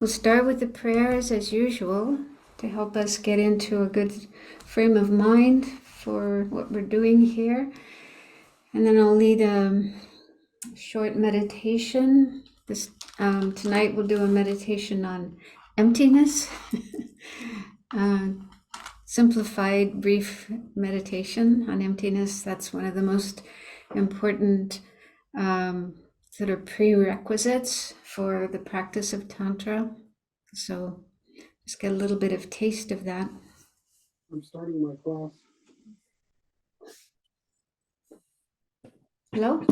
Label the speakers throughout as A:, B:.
A: We'll start with the prayers as usual to help us get into a good frame of mind for what we're doing here. And then I'll lead a short meditation. Tonight we'll do a meditation on emptiness. Simplified, brief meditation on emptiness. That's one of the most important sort of prerequisites for the practice of Tantra. So just get a little bit of taste of that.
B: I'm starting my class.
A: Hello?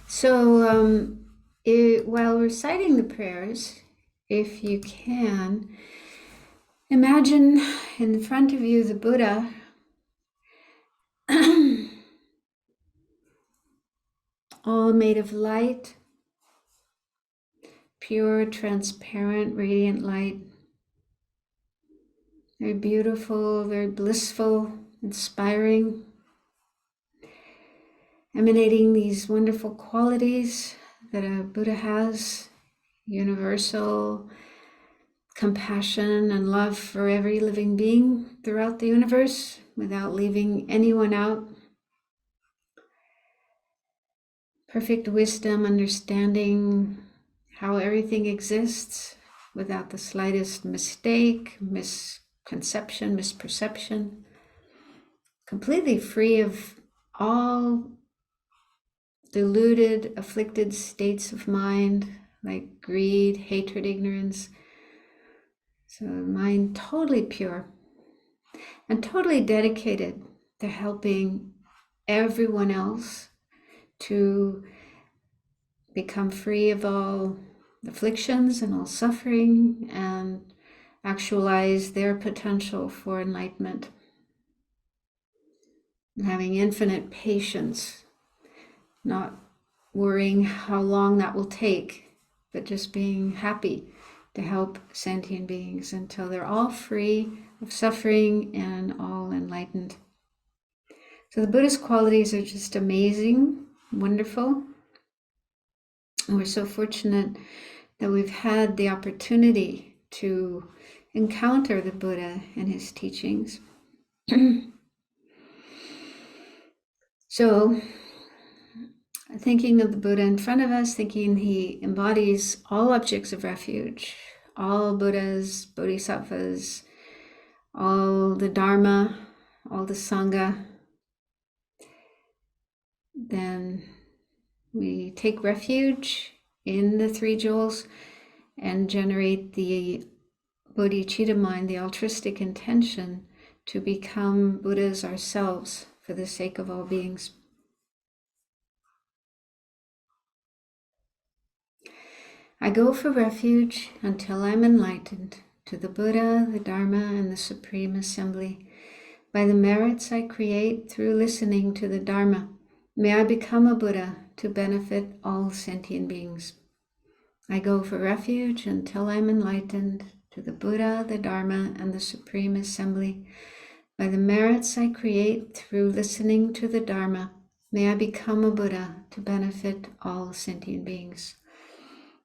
A: So while reciting the prayers, if you can, imagine in front of you the Buddha all made of light, pure, transparent, radiant light. Very beautiful, very blissful, inspiring, emanating these wonderful qualities that a Buddha has, universal compassion and love for every living being throughout the universe without leaving anyone out. Perfect wisdom, understanding how everything exists without the slightest mistake, misconception, misperception. Completely free of all deluded, afflicted states of mind like greed, hatred, ignorance. So mind totally pure and totally dedicated to helping everyone else to become free of all afflictions and all suffering and actualize their potential for enlightenment. And having infinite patience, not worrying how long that will take, but just being happy to help sentient beings until they're all free of suffering and all enlightened. So the Buddhist qualities are just amazing, wonderful. And we're so fortunate that we've had the opportunity to encounter the Buddha and his teachings. So, thinking of the Buddha in front of us, thinking he embodies all objects of refuge, all Buddhas, bodhisattvas, all the Dharma, all the Sangha, then we take refuge in the three jewels and generate the bodhicitta mind, the altruistic intention to become Buddhas ourselves for the sake of all beings. I go for refuge until I'm enlightened to the Buddha, the Dharma, and the Supreme Assembly. By the merits I create through listening to the Dharma, may I become a Buddha to benefit all sentient beings. I go for refuge until I'm enlightened to the Buddha, the Dharma, and the Supreme Assembly. By the merits I create through listening to the Dharma, may I become a Buddha to benefit all sentient beings.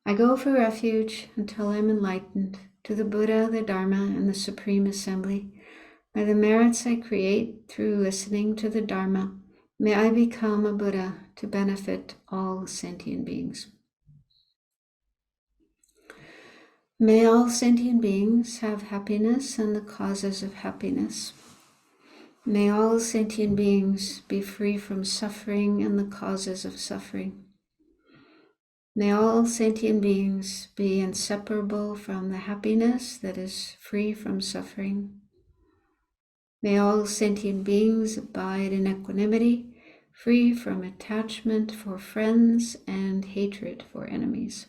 A: I go for refuge until I'm enlightened to the Buddha, the Dharma, and the Supreme Assembly. By the merits I create through listening to the Dharma, may I become a Buddha to benefit all sentient beings. May all sentient beings have happiness and the causes of happiness. May all sentient beings be free from suffering and the causes of suffering. May all sentient beings be inseparable from the happiness that is free from suffering. May all sentient beings abide in equanimity, free from attachment for friends and hatred for enemies.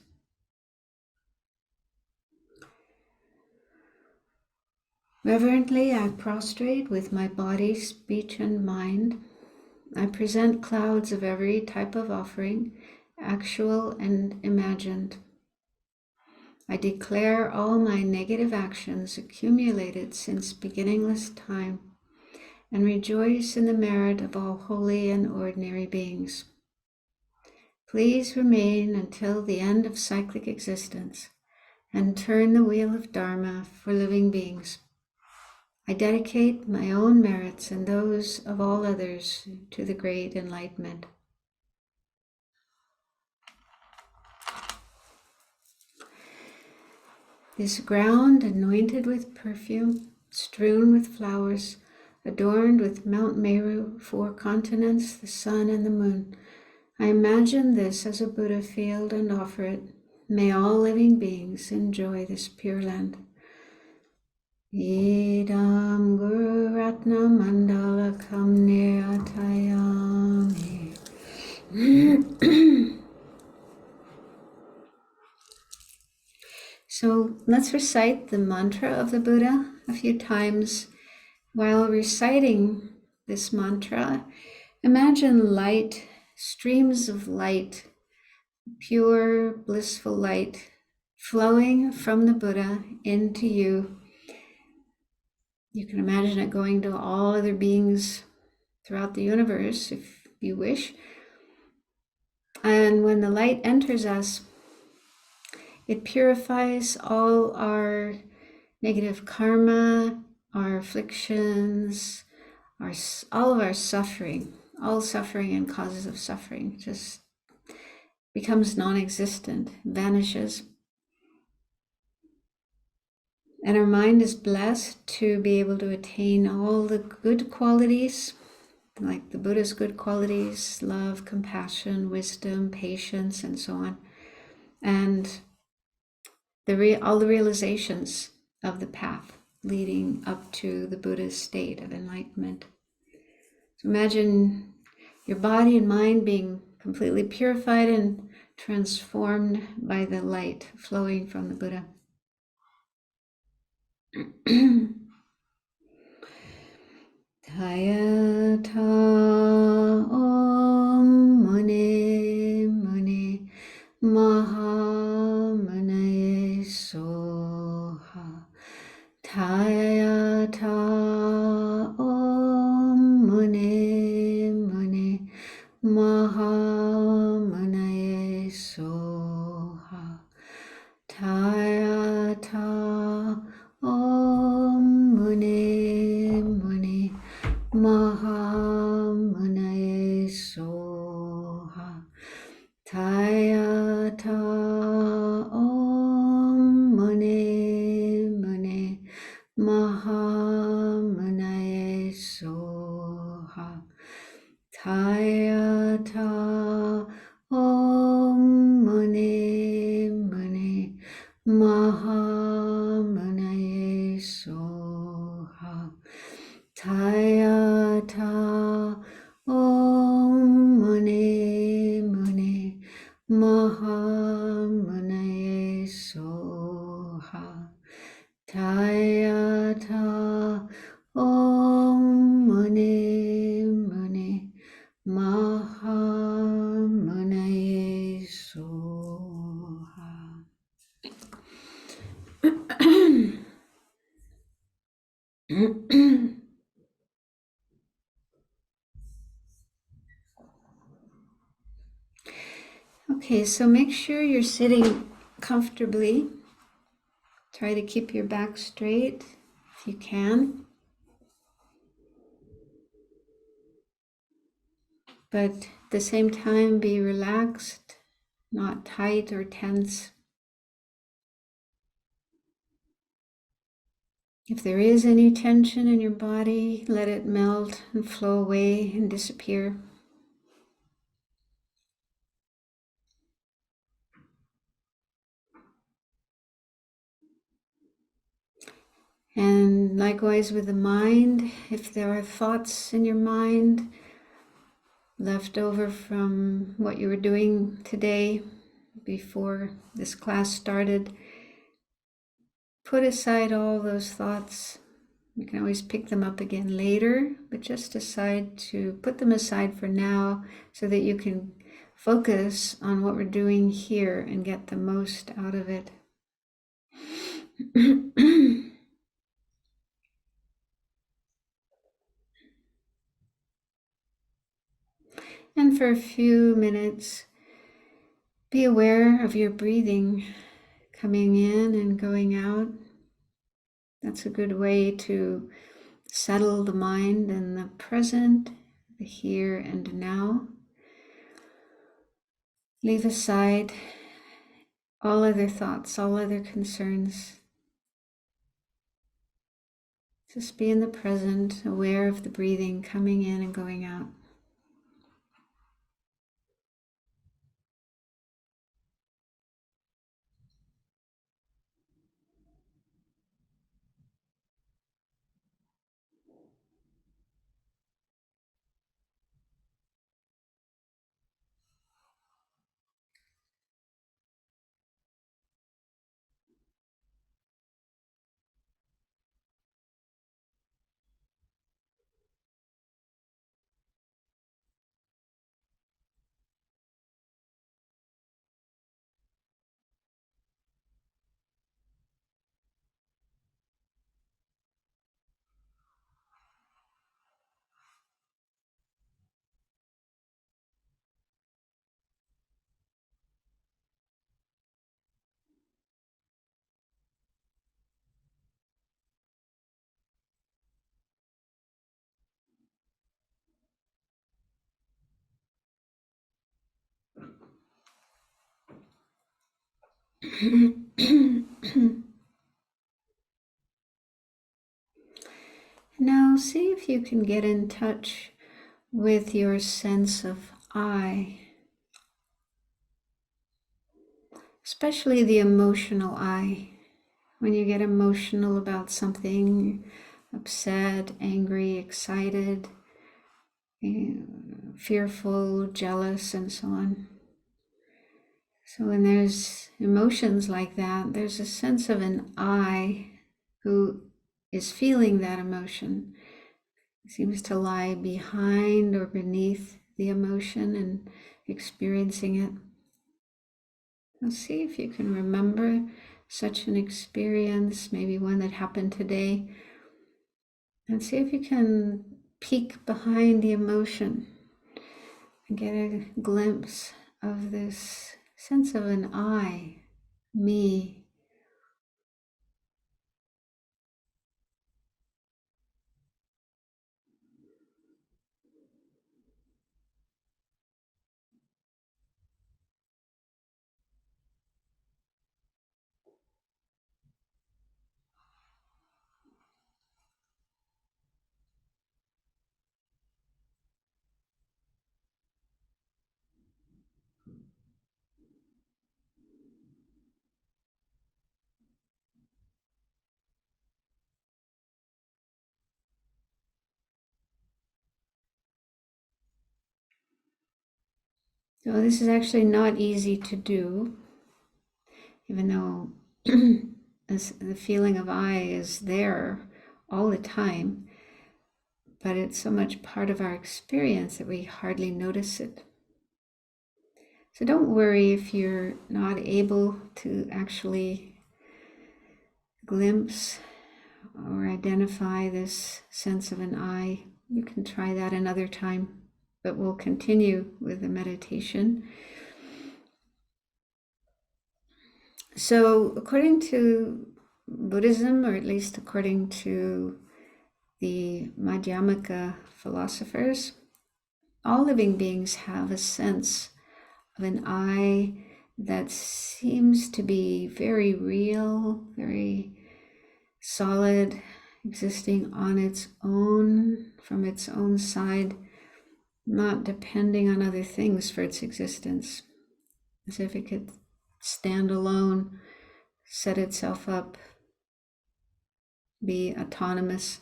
A: Reverently, I prostrate with my body, speech, and mind. I present clouds of every type of offering, actual and imagined. I declare all my negative actions accumulated since beginningless time and rejoice in the merit of all holy and ordinary beings. Please remain until the end of cyclic existence and turn the wheel of Dharma for living beings. I dedicate my own merits and those of all others to the great enlightenment. This ground anointed with perfume, strewn with flowers, adorned with Mount Meru, 4 continents, the sun and the moon. I imagine this as a Buddha field and offer it. May all living beings enjoy this pure land. Idam Guru Ratna Mandala Kam Nirayami. So let's recite the mantra of the Buddha a few times. While reciting this mantra, imagine light, streams of light, pure, blissful light flowing from the Buddha into you. You can imagine it going to all other beings throughout the universe if you wish. And when the light enters us, it purifies all our negative karma, our afflictions, all of our suffering, all suffering and causes of suffering just becomes non-existent, vanishes. And our mind is blessed to be able to attain all the good qualities, like the Buddha's good qualities, love, compassion, wisdom, patience, and so on. And all the realizations of the path leading up to the Buddha's state of enlightenment. So imagine your body and mind being completely purified and transformed by the light flowing from the Buddha. Tayata Om Mune Mune Mahamanaye Soha. Tayata Om Mune Mune Mahamanaye Soha. Tayata Om Mune Mune Mahamanaye Soha. Tayata Om Mune Mune Mahamanaye Soha. Tayata Om Mune Mune Mahamanaye Soha. Tayata Om Mune Mune Mahamanaye Soha. Tayata Om Mune Mune Mahamanaye Soha. Okay, so make sure you're sitting comfortably. Try to keep your back straight if you can. But at the same time, be relaxed, not tight or tense. If there is any tension in your body, let it melt and flow away and disappear. And likewise with the mind, if there are thoughts in your mind left over from what you were doing today before this class started, put aside all those thoughts. You can always pick them up again later, but just decide to put them aside for now so that you can focus on what we're doing here and get the most out of it. And for a few minutes, Be aware of your breathing coming in and going out. That's a good way to settle the mind in the present, the here and now. Leave aside all other thoughts, all other concerns. Just be in the present, aware of the breathing coming in and going out. Now see if you can get in touch with your sense of I, especially the emotional I. When you get emotional about something, upset, angry, excited, fearful, jealous, and so on. So when there's emotions like that, there's a sense of an I who is feeling that emotion. It seems to lie behind or beneath the emotion and experiencing it. Now see if you can remember such an experience, maybe one that happened today, and see if you can peek behind the emotion and get a glimpse of this sense of an I, me. So this is actually not easy to do, even though the feeling of I is there all the time, but it's so much part of our experience that we hardly notice it. So don't worry if you're not able to actually glimpse or identify this sense of an I. You can try that another time, but we'll continue with the meditation. So according to Buddhism, or at least according to the Madhyamaka philosophers, all living beings have a sense of an I that seems to be very real, very solid, existing on its own, from its own side, not depending on other things for its existence, as if it could stand alone, set itself up, be autonomous.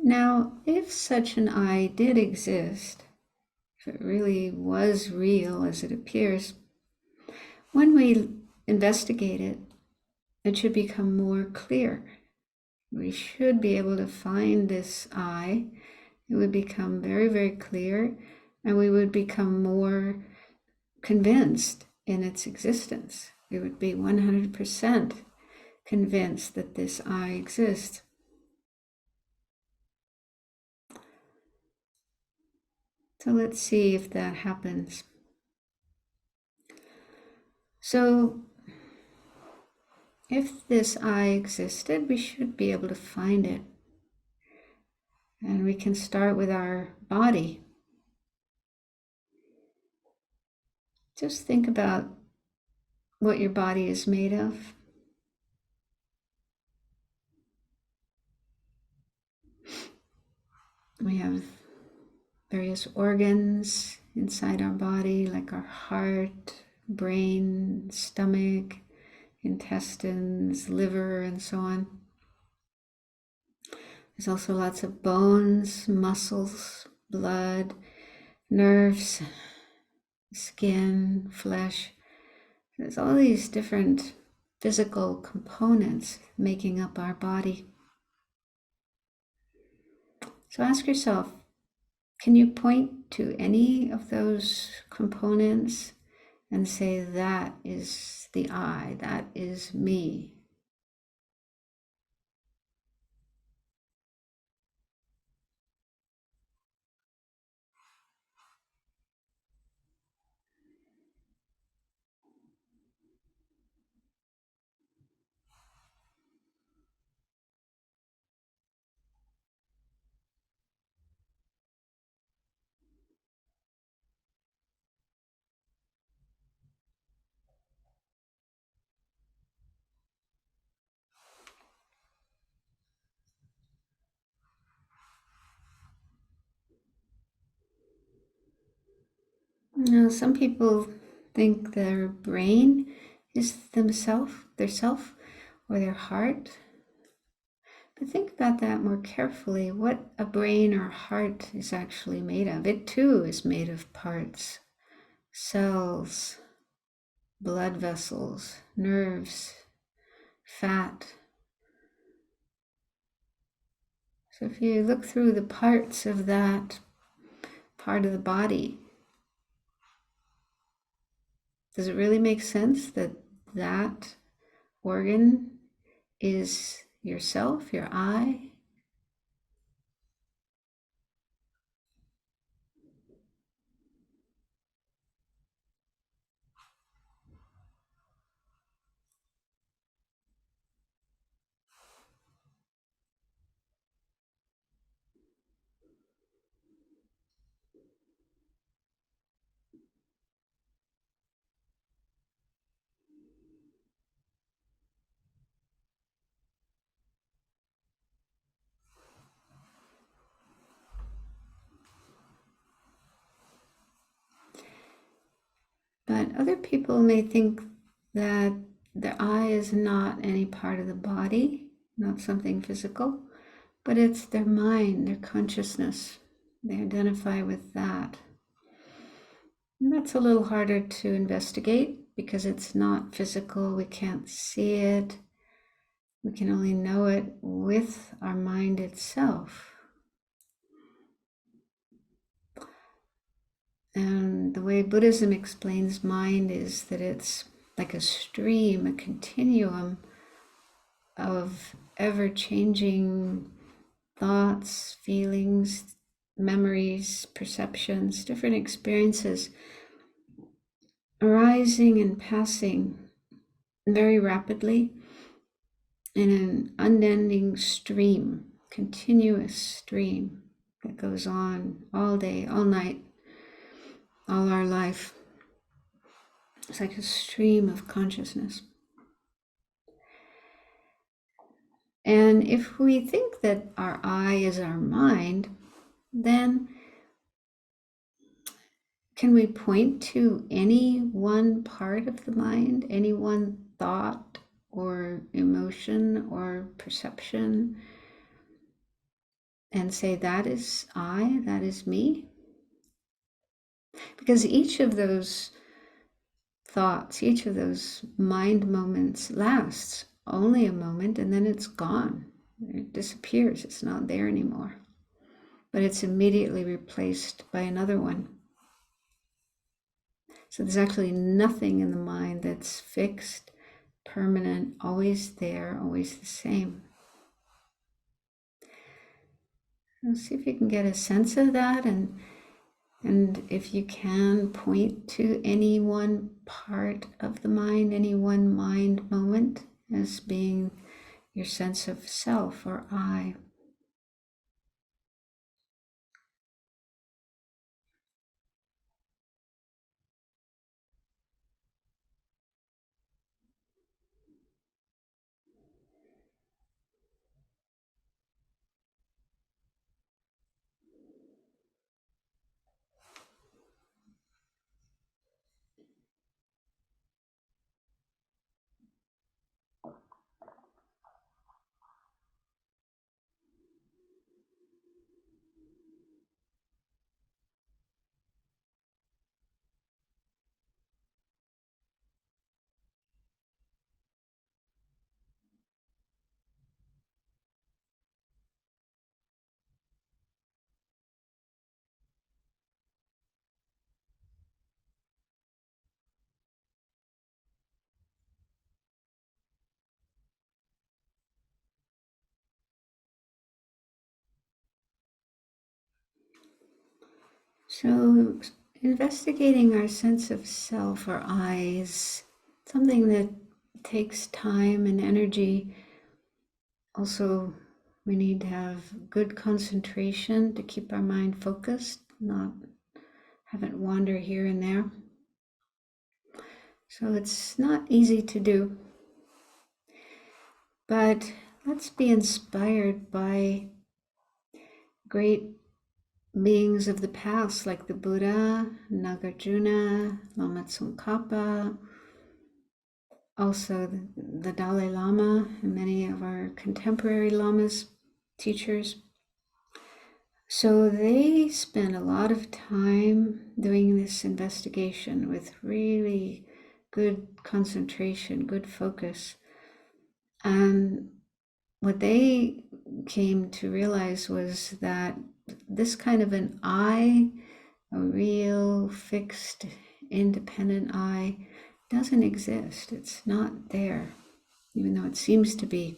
A: Now, if such an I did exist, if it really was real as it appears, when we investigate it, it should become more clear. We should be able to find this I. It would become very, very clear, and we would become more convinced in its existence. We would be 100% convinced that this I exists. So let's see if that happens. So if this I existed, we should be able to find it. And we can start with our body. Just think about what your body is made of. We have various organs inside our body, like our heart, brain, stomach, intestines, liver, and so on. There's also lots of bones, muscles, blood, nerves, skin, flesh. There's all these different physical components making up our body. So ask yourself, can you point to any of those components and say, that is the I, that is me? Now, some people think their brain is themselves, their self, or their heart. But think about that more carefully, what a brain or heart is actually made of. It too is made of parts, cells, blood vessels, nerves, fat. So if you look through the parts of that part of the body, does it really make sense that that organ is yourself, your I? But other people may think that the I is not any part of the body, not something physical, but it's their mind, their consciousness. They identify with that. And that's a little harder to investigate because it's not physical. We can't see it. We can only know it with our mind itself. And the way Buddhism explains mind is that it's like a stream, a continuum of ever-changing thoughts, feelings, memories, perceptions, different experiences arising and passing very rapidly in an unending stream, continuous stream that goes on all day, all night, all our life. It's like a stream of consciousness. And if we think that our I is our mind, then can we point to any one part of the mind, any one thought or emotion or perception, and say, that is I, that is me? Because each of those thoughts, each of those mind moments lasts only a moment, and then it's gone. It disappears. It's not there anymore. But it's immediately replaced by another one. So there's actually nothing in the mind that's fixed, permanent, always there, always the same. Let's see if you can get a sense of that and And if you can, point to any one part of the mind, any one mind moment as being your sense of self or I. So investigating our sense of self or I is something that takes time and energy. Also, we need to have good concentration to keep our mind focused, not have it wander here and there. So it's not easy to do. But let's be inspired by great beings of the past like the Buddha, Nagarjuna, Lama Tsongkhapa, also the Dalai Lama, and many of our contemporary lamas, teachers. So they spend a lot of time doing this investigation with really good concentration, good focus. And what they came to realize was that this kind of an I, a real fixed independent I, doesn't exist. It's not there, even though it seems to be.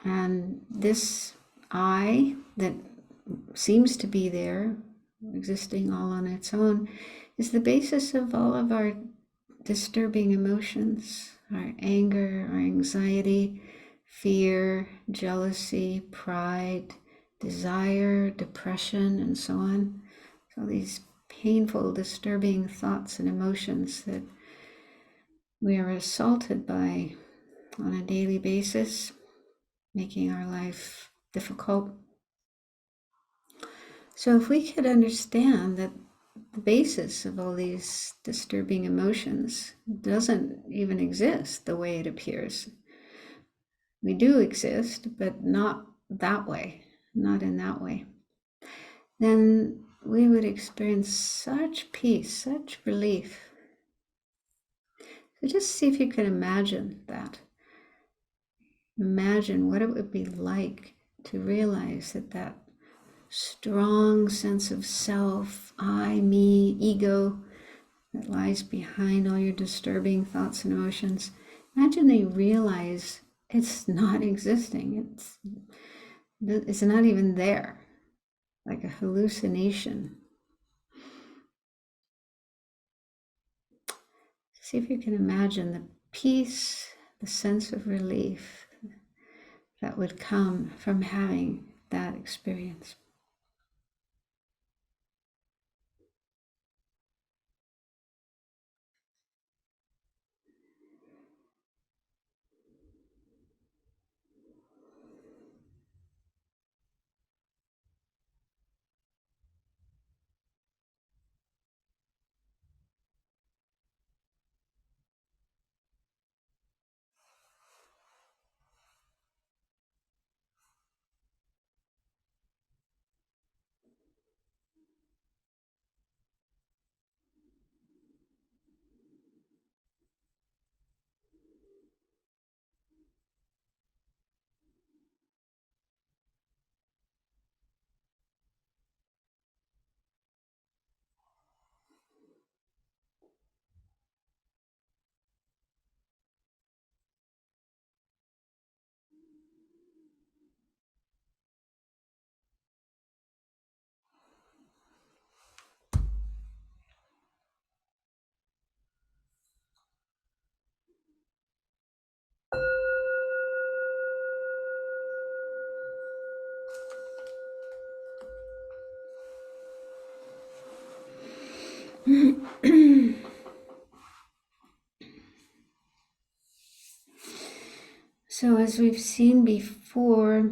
A: And this I that seems to be there, existing all on its own, is the basis of all of our disturbing emotions, our anger, our anxiety, fear, jealousy, pride, desire, depression, and so on. So these painful, disturbing thoughts and emotions that we are assaulted by on a daily basis, making our life difficult. So if we could understand that the basis of all these disturbing emotions doesn't even exist the way it appears. We do exist, but not that way, not in that way. Then we would experience such peace, such relief. So just see if you can imagine that. Imagine what it would be like to realize that that strong sense of self, I, me, ego that lies behind all your disturbing thoughts and emotions. Imagine they realize it's not existing. It's not even there, like a hallucination. See if you can imagine the peace, the sense of relief that would come from having that experience. So as we've seen before,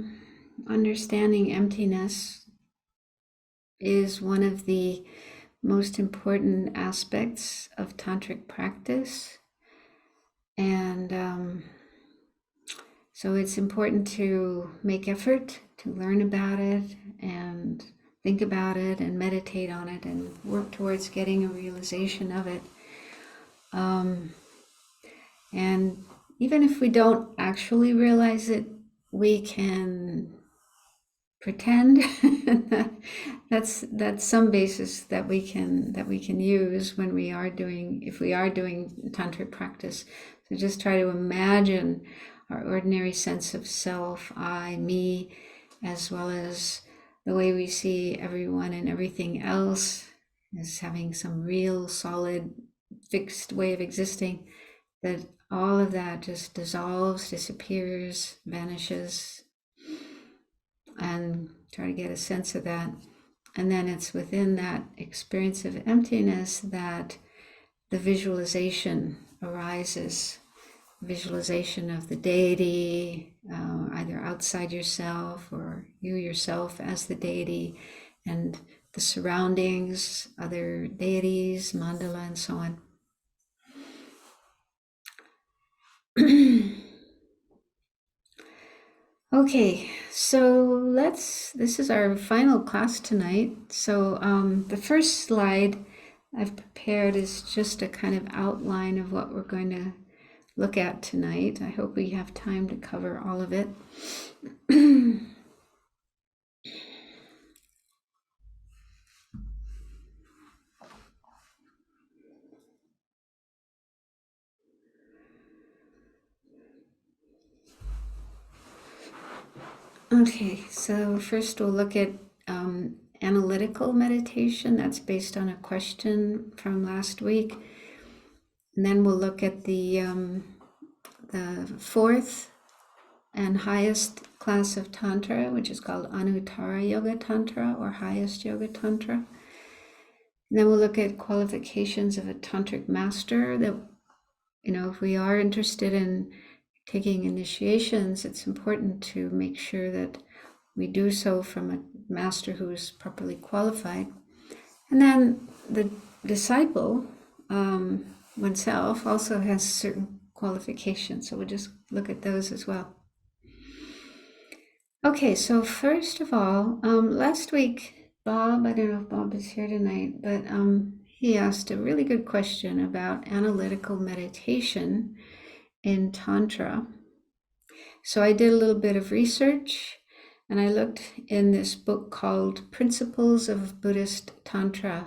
A: understanding emptiness is one of the most important aspects of tantric practice. And so it's important to make effort to learn about it and think about it and meditate on it and work towards getting a realization of it. And even if we don't actually realize it, we can pretend. that's some basis that we can use when we are doing, if we are doing tantric practice. So just try to imagine our ordinary sense of self, I, me, as well as the way we see everyone and everything else as having some real solid fixed way of existing, that all of that just dissolves, disappears, vanishes, and try to get a sense of that. And then it's within that experience of emptiness that the visualization arises. Visualization of the deity, either outside yourself or you yourself as the deity, and the surroundings, other deities, mandala, and so on. Okay, so this is our final class tonight. So the first slide I've prepared is just a kind of outline of what we're going to look at tonight. I hope we have time to cover all of it. Okay, so first we'll look at analytical meditation. That's based on a question from last week. And then we'll look at the fourth and highest class of Tantra, which is called Anuttara Yoga Tantra, or highest Yoga Tantra. And then we'll look at qualifications of a Tantric master. That, if we are interested in taking initiations, it's important to make sure that we do so from a master who is properly qualified. And then the disciple, oneself, also has certain qualifications. So we'll just look at those as well. Okay, so first of all, last week, Bob, I don't know if Bob is here tonight, but he asked a really good question about analytical meditation in Tantra. So I did a little bit of research, and I looked in this book called Principles of Buddhist Tantra,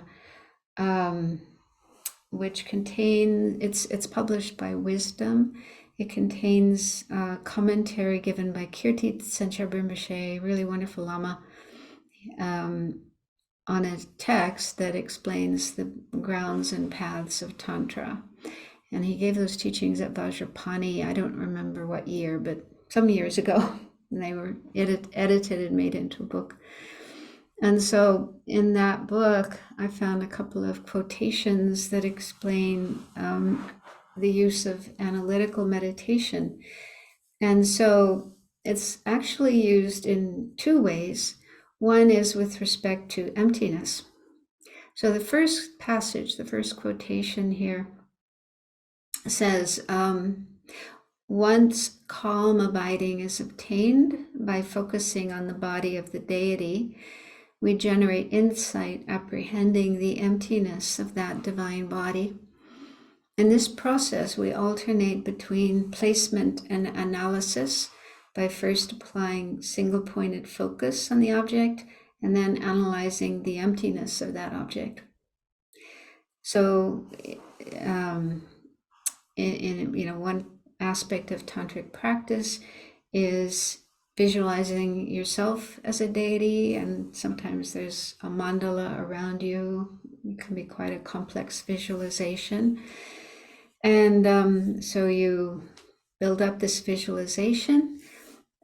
A: which it's published by Wisdom. It contains commentary given by Kirti Tsenchar Rinpoche, really wonderful Lama, on a text that explains the grounds and paths of Tantra. And he gave those teachings at Vajrayana, I don't remember what year, but some years ago. And they were edited and made into a book. And so in that book, I found a couple of quotations that explain the use of analytical meditation. And so it's actually used in two ways. One is with respect to emptiness. So the first passage, the first quotation here says, once calm abiding is obtained by focusing on the body of the deity, we generate insight apprehending the emptiness of that divine body. In this process, we alternate between placement and analysis by first applying single-pointed focus on the object and then analyzing the emptiness of that object. So, one aspect of tantric practice is visualizing yourself as a deity, and sometimes there's a mandala around you. It can be quite a complex visualization. And so you build up this visualization,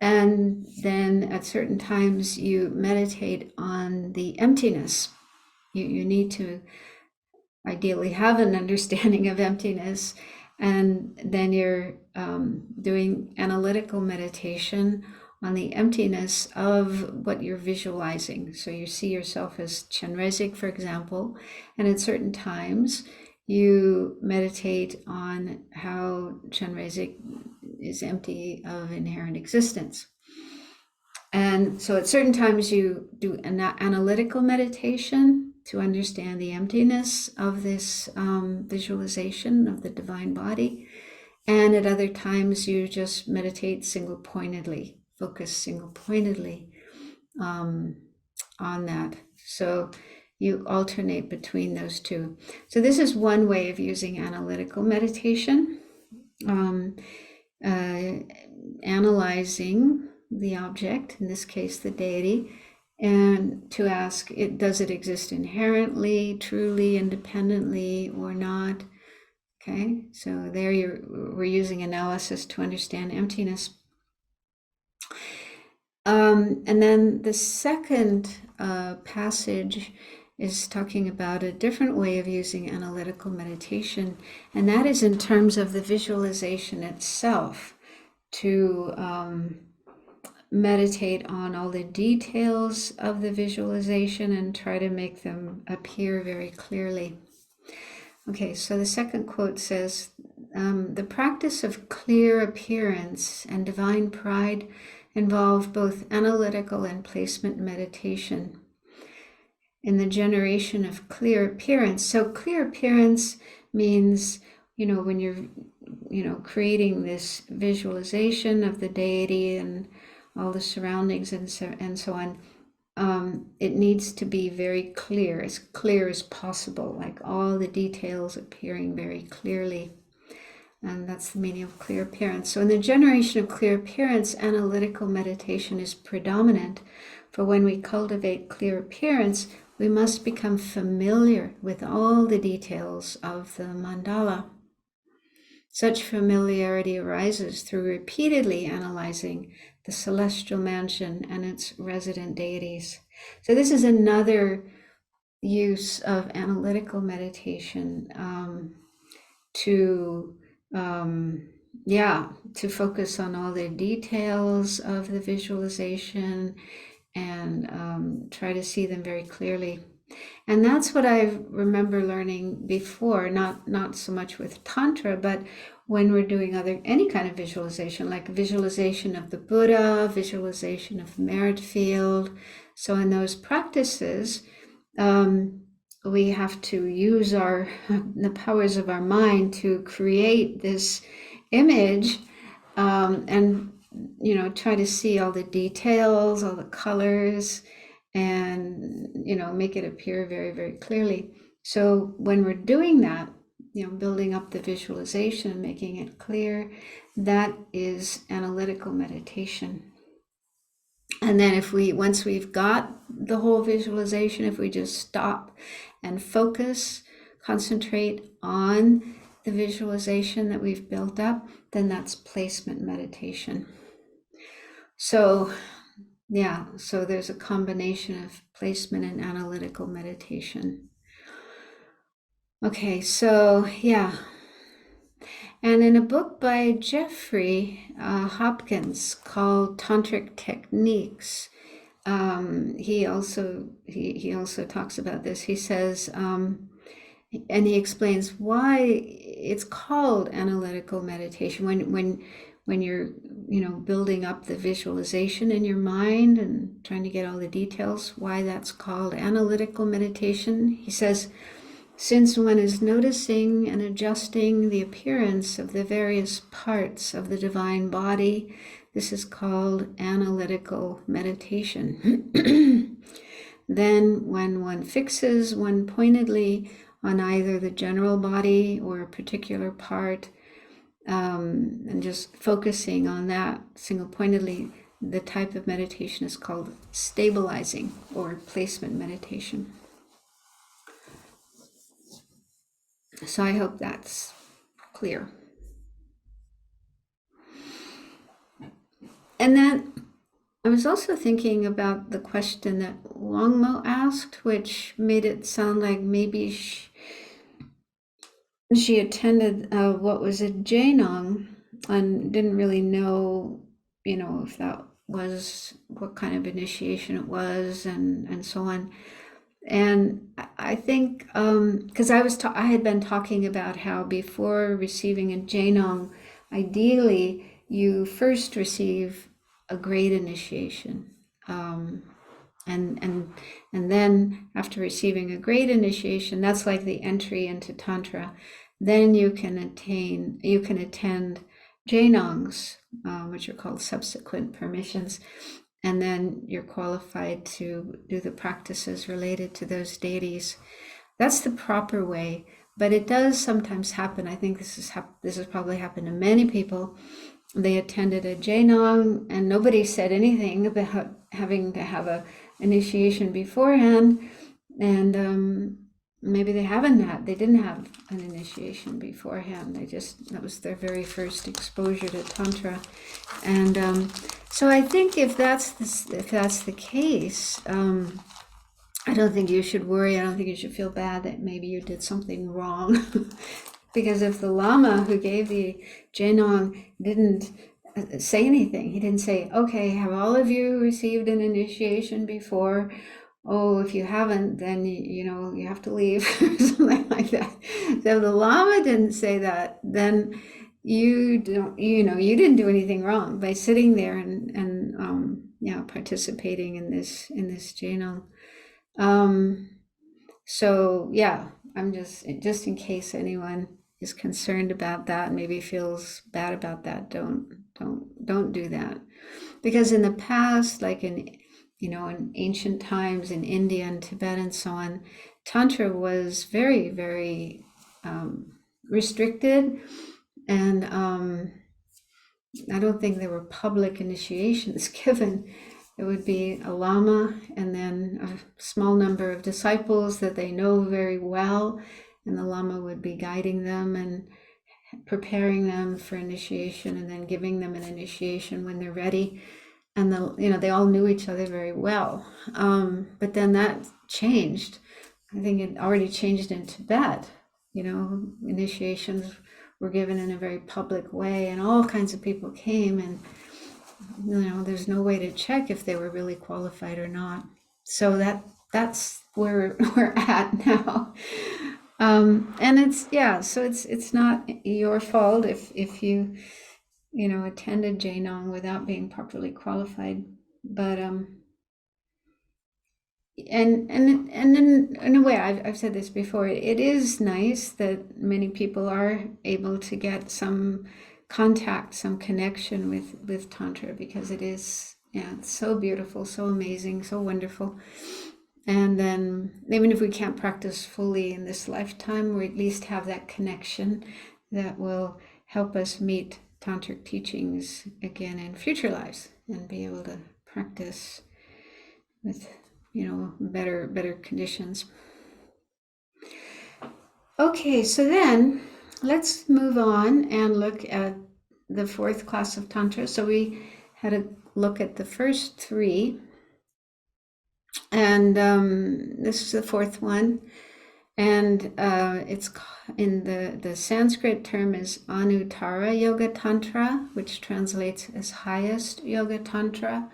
A: and then at certain times you meditate on the emptiness. You need to ideally have an understanding of emptiness, And then you're doing analytical meditation on the emptiness of what you're visualizing. So you see yourself as Chenrezig, for example, and at certain times you meditate on how Chenrezig is empty of inherent existence. And so at certain times you do an analytical meditation to understand the emptiness of this visualization of the divine body. And at other times you just meditate single-pointedly, focus single-pointedly on that. So you alternate between those two. So this is one way of using analytical meditation, analyzing the object, in this case the deity, and to ask, does it exist inherently, truly, independently, or not? Okay, so there we're using analysis to understand emptiness. And then the second passage is talking about a different way of using analytical meditation, and that is in terms of the visualization itself, to meditate on all the details of the visualization and try to make them appear very clearly. Okay, so the second quote says, the practice of clear appearance and divine pride involve both analytical and placement meditation. In the generation of clear appearance, so clear appearance means, when you're, creating this visualization of the deity and all the surroundings and so on, it needs to be very clear as possible, like all the details appearing very clearly. And that's the meaning of clear appearance. So in the generation of clear appearance, analytical meditation is predominant. For when we cultivate clear appearance, we must become familiar with all the details of the mandala. Such familiarity arises through repeatedly analyzing the celestial mansion and its resident deities. So this is another use of analytical meditation, to focus on all the details of the visualization and try to see them very clearly. And that's what I remember learning before, not so much with Tantra, but when we're doing any kind of visualization, like visualization of the Buddha, visualization of merit field. So in those practices, we have to use the powers of our mind to create this image, and try to see all the details, all the colors, and make it appear very, very clearly. So when we're doing that, building up the visualization, making it clear, that is analytical meditation. And then once we've got the whole visualization, if we just stop and focus, concentrate on the visualization that we've built up, then that's placement meditation. So there's a combination of placement and analytical meditation. Okay, so and in a book by Jeffrey Hopkins called Tantric Techniques, he also talks about this. He says, and he explains why it's called analytical meditation when you're building up the visualization in your mind and trying to get all the details, why that's called analytical meditation. He says, since one is noticing and adjusting the appearance of the various parts of the divine body, this is called analytical meditation. Then when one fixes one pointedly on either the general body or a particular part, and just focusing on that single-pointedly, the type of meditation is called stabilizing or placement meditation. So I hope that's clear. And then I was also thinking about the question that Wangmo asked, which made it sound like maybe she attended what was a Jainong and didn't really know, if that was what kind of initiation it was and so on. And I think because I had been talking about how before receiving a Jainong, ideally you first receive a great initiation. Um, and and and then after receiving a great initiation, that's like the entry into Tantra. Then you can attend Jainongs, which are called subsequent permissions, and then you're qualified to do the practices related to those deities. That's the proper way, but it does sometimes happen. I think this has probably happened to many people. They attended a Jainong and nobody said anything about having to have a initiation beforehand, and maybe they didn't have an initiation beforehand. That was their very first exposure to Tantra, and so I think if that's the case, I don't think you should worry. I don't think you should feel bad that maybe you did something wrong. Because if the Lama who gave the Jainong didn't say anything, he didn't say, okay, have all of you received an initiation before? Oh, if you haven't, then you have to leave, or something like that. So if the Lama didn't say that, then you didn't do anything wrong by sitting there and participating in this Jainong. So yeah, I'm just in case anyone is concerned about that, maybe feels bad about that, don't do that. Because in the past, like in ancient times in India and Tibet and so on, Tantra was very, very restricted, and I don't think there were public initiations given. It would be a lama and then a small number of disciples that they know very well, and the lama would be guiding them and preparing them for initiation, and then giving them an initiation when they're ready. And they all knew each other very well. But then that changed. I think it already changed in Tibet. Initiations were given in a very public way, and all kinds of people came, and there's no way to check if they were really qualified or not. So that's where we're at now. And it's not your fault if you attended Jainong without being properly qualified. But and in a way, I've said this before, it is nice that many people are able to get some contact, some connection with Tantra, because it's so beautiful, so amazing, so wonderful. And then even if we can't practice fully in this lifetime, we at least have that connection that will help us meet tantric teachings again in future lives and be able to practice with better conditions. Okay, so then let's move on and look at the fourth class of Tantra. So we had a look at the first three, and this is the fourth one, and it's in the Sanskrit term is Anuttara Yoga Tantra, which translates as highest Yoga Tantra.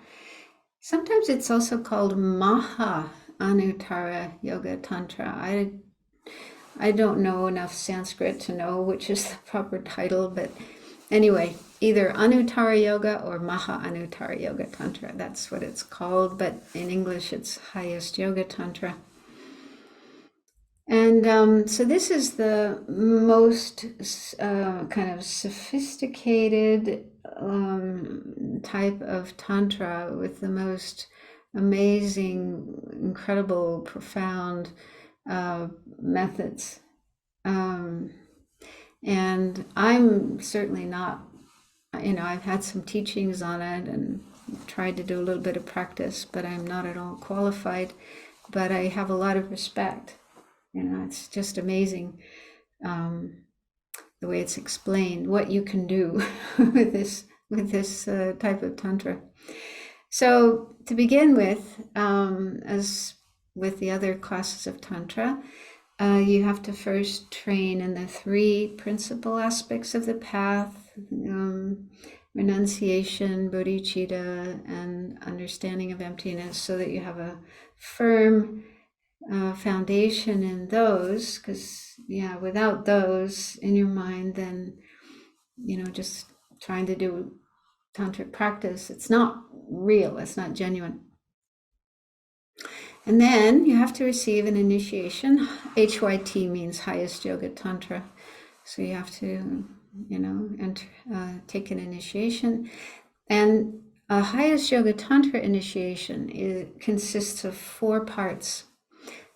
A: Sometimes it's also called Mahayana Yoga Tantra. I don't know enough Sanskrit to know which is the proper title, but anyway, either Anuttara Yoga or Mahayana Yoga Tantra. That's what it's called, but in English it's highest Yoga Tantra. And so this is the most kind of sophisticated type of Tantra, with the most amazing, incredible, profound methods. And I'm certainly not, I've had some teachings on it and tried to do a little bit of practice, but I'm not at all qualified. But I have a lot of respect. It's just amazing the way it's explained, what you can do with this type of Tantra. So to begin with, as with the other classes of Tantra, You have to first train in the three principal aspects of the path, renunciation, bodhicitta, and understanding of emptiness, so that you have a firm foundation in those. Because, without those in your mind, then, just trying to do tantric practice, it's not real, it's not genuine. And then you have to receive an initiation. HYT means highest yoga tantra. So you have to, take an initiation. And a highest yoga tantra initiation consists of 4 parts.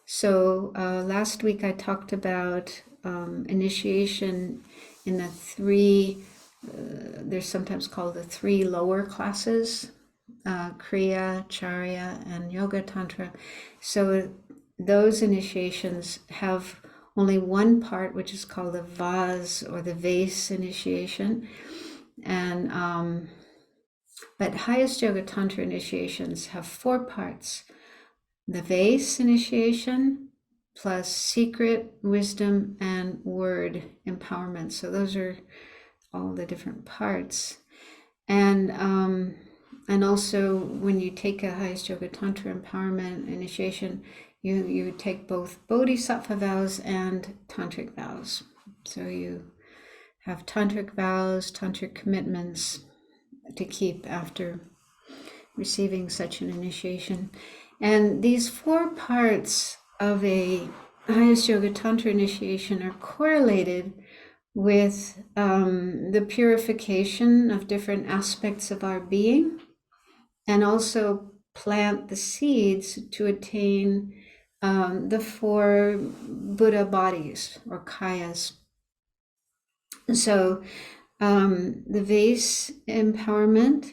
A: So last week I talked about initiation in the 3, they're sometimes called the 3 lower classes. Kriya, Charya, and Yoga Tantra. So those initiations have only one part, which is called the vase or the vase initiation. And but highest Yoga Tantra initiations have 4 parts: the vase initiation, plus secret, wisdom, and word empowerment. So those are all the different parts. And also, when you take a highest yoga tantra empowerment initiation, you take both bodhisattva vows and tantric vows. So you have tantric vows, tantric commitments to keep after receiving such an initiation. And these 4 parts of a highest yoga tantra initiation are correlated with the purification of different aspects of our being, and also plant the seeds to attain the 4 Buddha bodies or kayas. So the vase empowerment,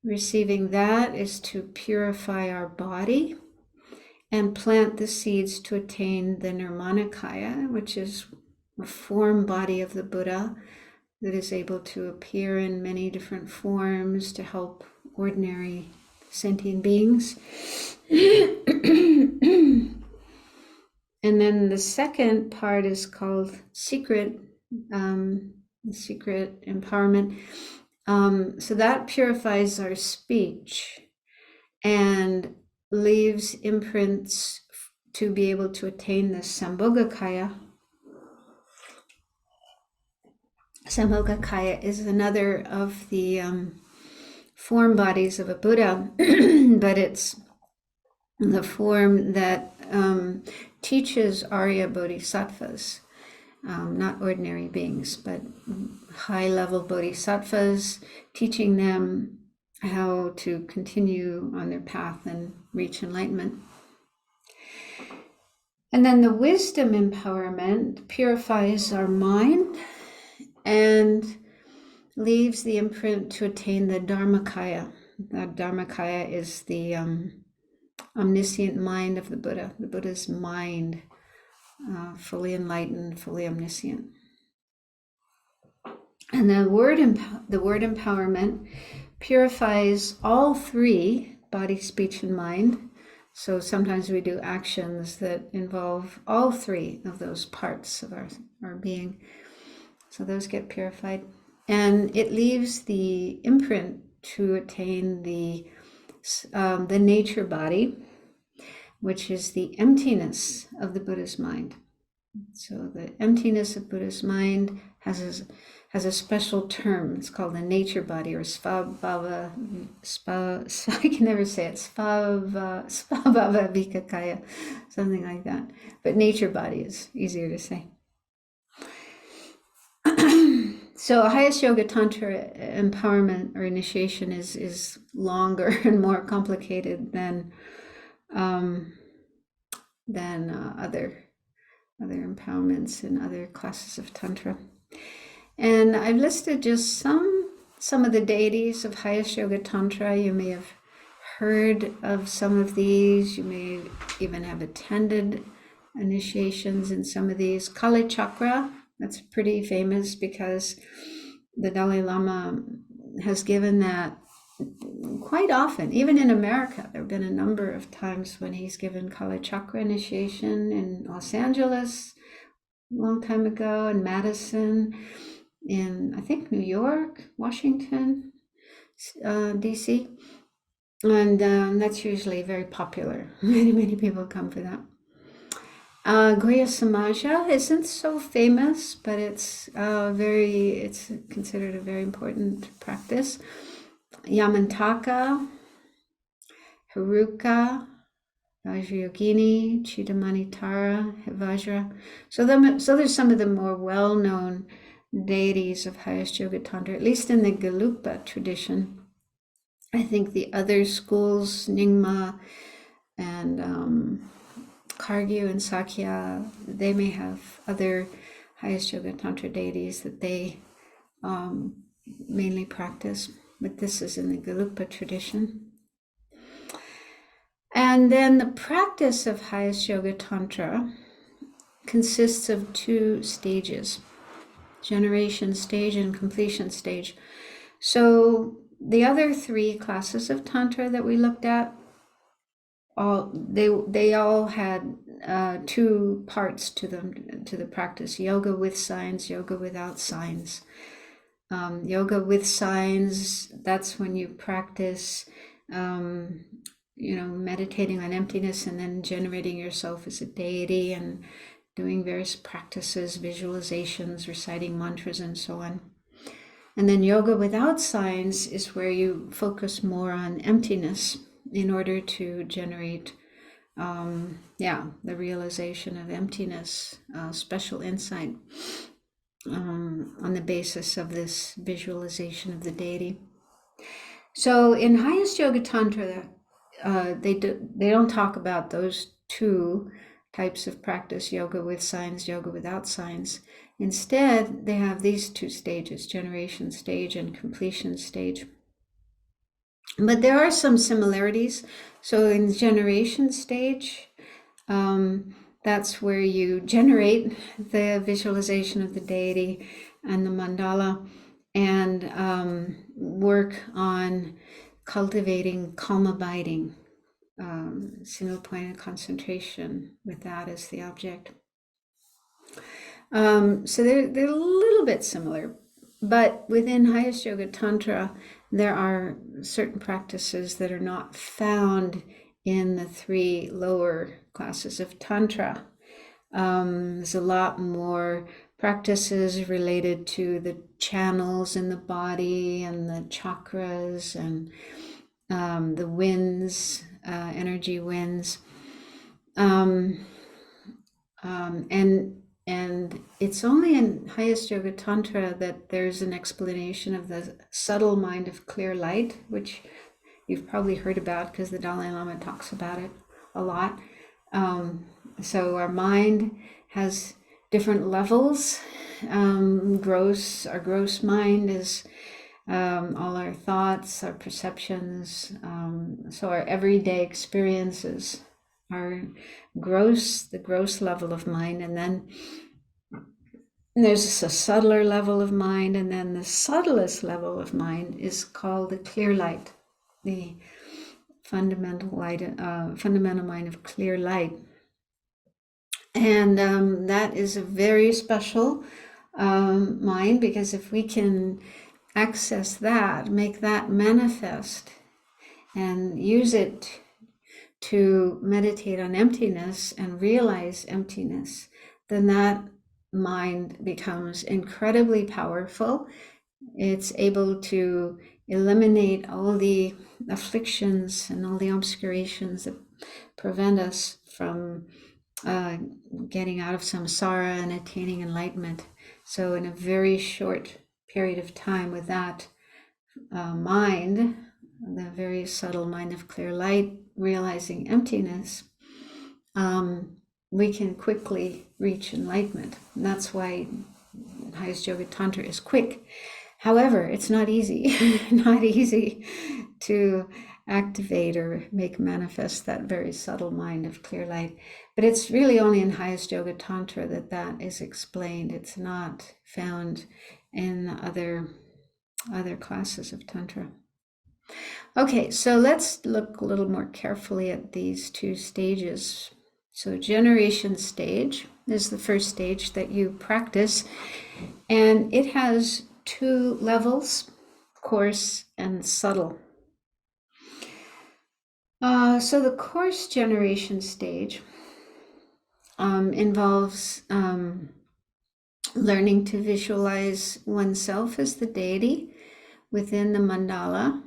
A: receiving that is to purify our body and plant the seeds to attain the Nirmanakaya, which is a form body of the Buddha that is able to appear in many different forms to help ordinary sentient beings. And then the second part is called secret empowerment. So that purifies our speech and leaves imprints to be able to attain the Sambhogakaya. Sambhogakaya is another of the form bodies of a Buddha, but it's the form that teaches Arya Bodhisattvas, not ordinary beings, but high-level Bodhisattvas, teaching them how to continue on their path and reach enlightenment. And then the wisdom empowerment purifies our mind and leaves the imprint to attain the Dharmakaya. The Dharmakaya is the omniscient mind of the Buddha, the Buddha's mind, fully enlightened, fully omniscient. And the word empowerment purifies all 3, body, speech, and mind. So sometimes we do actions that involve all 3 of those parts of our being. So those get purified. And it leaves the imprint to attain the nature body, which is the emptiness of the Buddha's mind. So the emptiness of Buddha's mind has a special term. It's called the nature body, or svabhava. I can never say it. Svabhava vikakaya, something like that. But nature body is easier to say. So highest yoga tantra empowerment or initiation is longer and more complicated than other empowerments in other classes of tantra. And I've listed just some of the deities of highest yoga tantra. You may have heard of some of these. You may even have attended initiations in some of these. Kali Chakra, that's pretty famous because the Dalai Lama has given that quite often, even in America, there have been a number of times when he's given Kala Chakra initiation in Los Angeles a long time ago, in Madison, in I think New York, Washington, DC, and that's usually very popular. Many people come for that. Guya Samaja isn't so famous, but it's considered a very important practice. Yamantaka, Haruka, Vajrayogini, Chidamanitara, Vajra. So there's some of the more well-known deities of highest Yoga Tantra, at least in the Gelugpa tradition. I think the other schools, Nyingma and Khargyu and Sakya, they may have other highest Yoga Tantra deities that they mainly practice, but this is in the Gelugpa tradition. And then the practice of highest Yoga Tantra consists of 2 stages, generation stage and completion stage. So the other 3 classes of Tantra that we looked at, they all had 2 parts to them, to the practice: yoga with signs, yoga without signs. Yoga with signs, that's when you practice meditating on emptiness and then generating yourself as a deity and doing various practices, visualizations, reciting mantras, and so on. And then yoga without signs is where you focus more on emptiness in order to generate the realization of emptiness, special insight on the basis of this visualization of the deity. So in highest Yoga Tantra, they don't talk about those 2 types of practice, yoga with signs, yoga without signs. Instead, they have these 2 stages, generation stage and completion stage. But there are some similarities. So in the generation stage, that's where you generate the visualization of the deity and the mandala, and work on cultivating calm abiding, single point of concentration with that as the object. So they're a little bit similar, but within highest Yoga Tantra, there are certain practices that are not found in the 3 lower classes of Tantra. There's a lot more practices related to the channels in the body and the chakras and the winds, energy winds. And it's only in highest Yoga Tantra that there's an explanation of the subtle mind of clear light, which you've probably heard about because the Dalai Lama talks about it a lot. So our mind has different levels. Our gross mind is all our thoughts, our perceptions, so our everyday experiences are the gross level of mind, and then there's a subtler level of mind, and then the subtlest level of mind is called the clear light, the fundamental mind of clear light. And that is a very special mind, because if we can access that, make that manifest, and use it to meditate on emptiness and realize emptiness, then that mind becomes incredibly powerful. It's able to eliminate all the afflictions and all the obscurations that prevent us from getting out of samsara and attaining enlightenment. So in a very short period of time, with that mind, the very subtle mind of clear light, realizing emptiness, we can quickly reach enlightenment. And that's why highest Yoga Tantra is quick. However, it's not easy, not easy to activate or make manifest that very subtle mind of clear light. But it's really only in highest Yoga Tantra that is explained. It's not found in other classes of Tantra. Okay, so let's look a little more carefully at these two stages. So generation stage is the first stage that you practice, and it has two levels, coarse and subtle. So the coarse generation stage involves learning to visualize oneself as the deity within the mandala,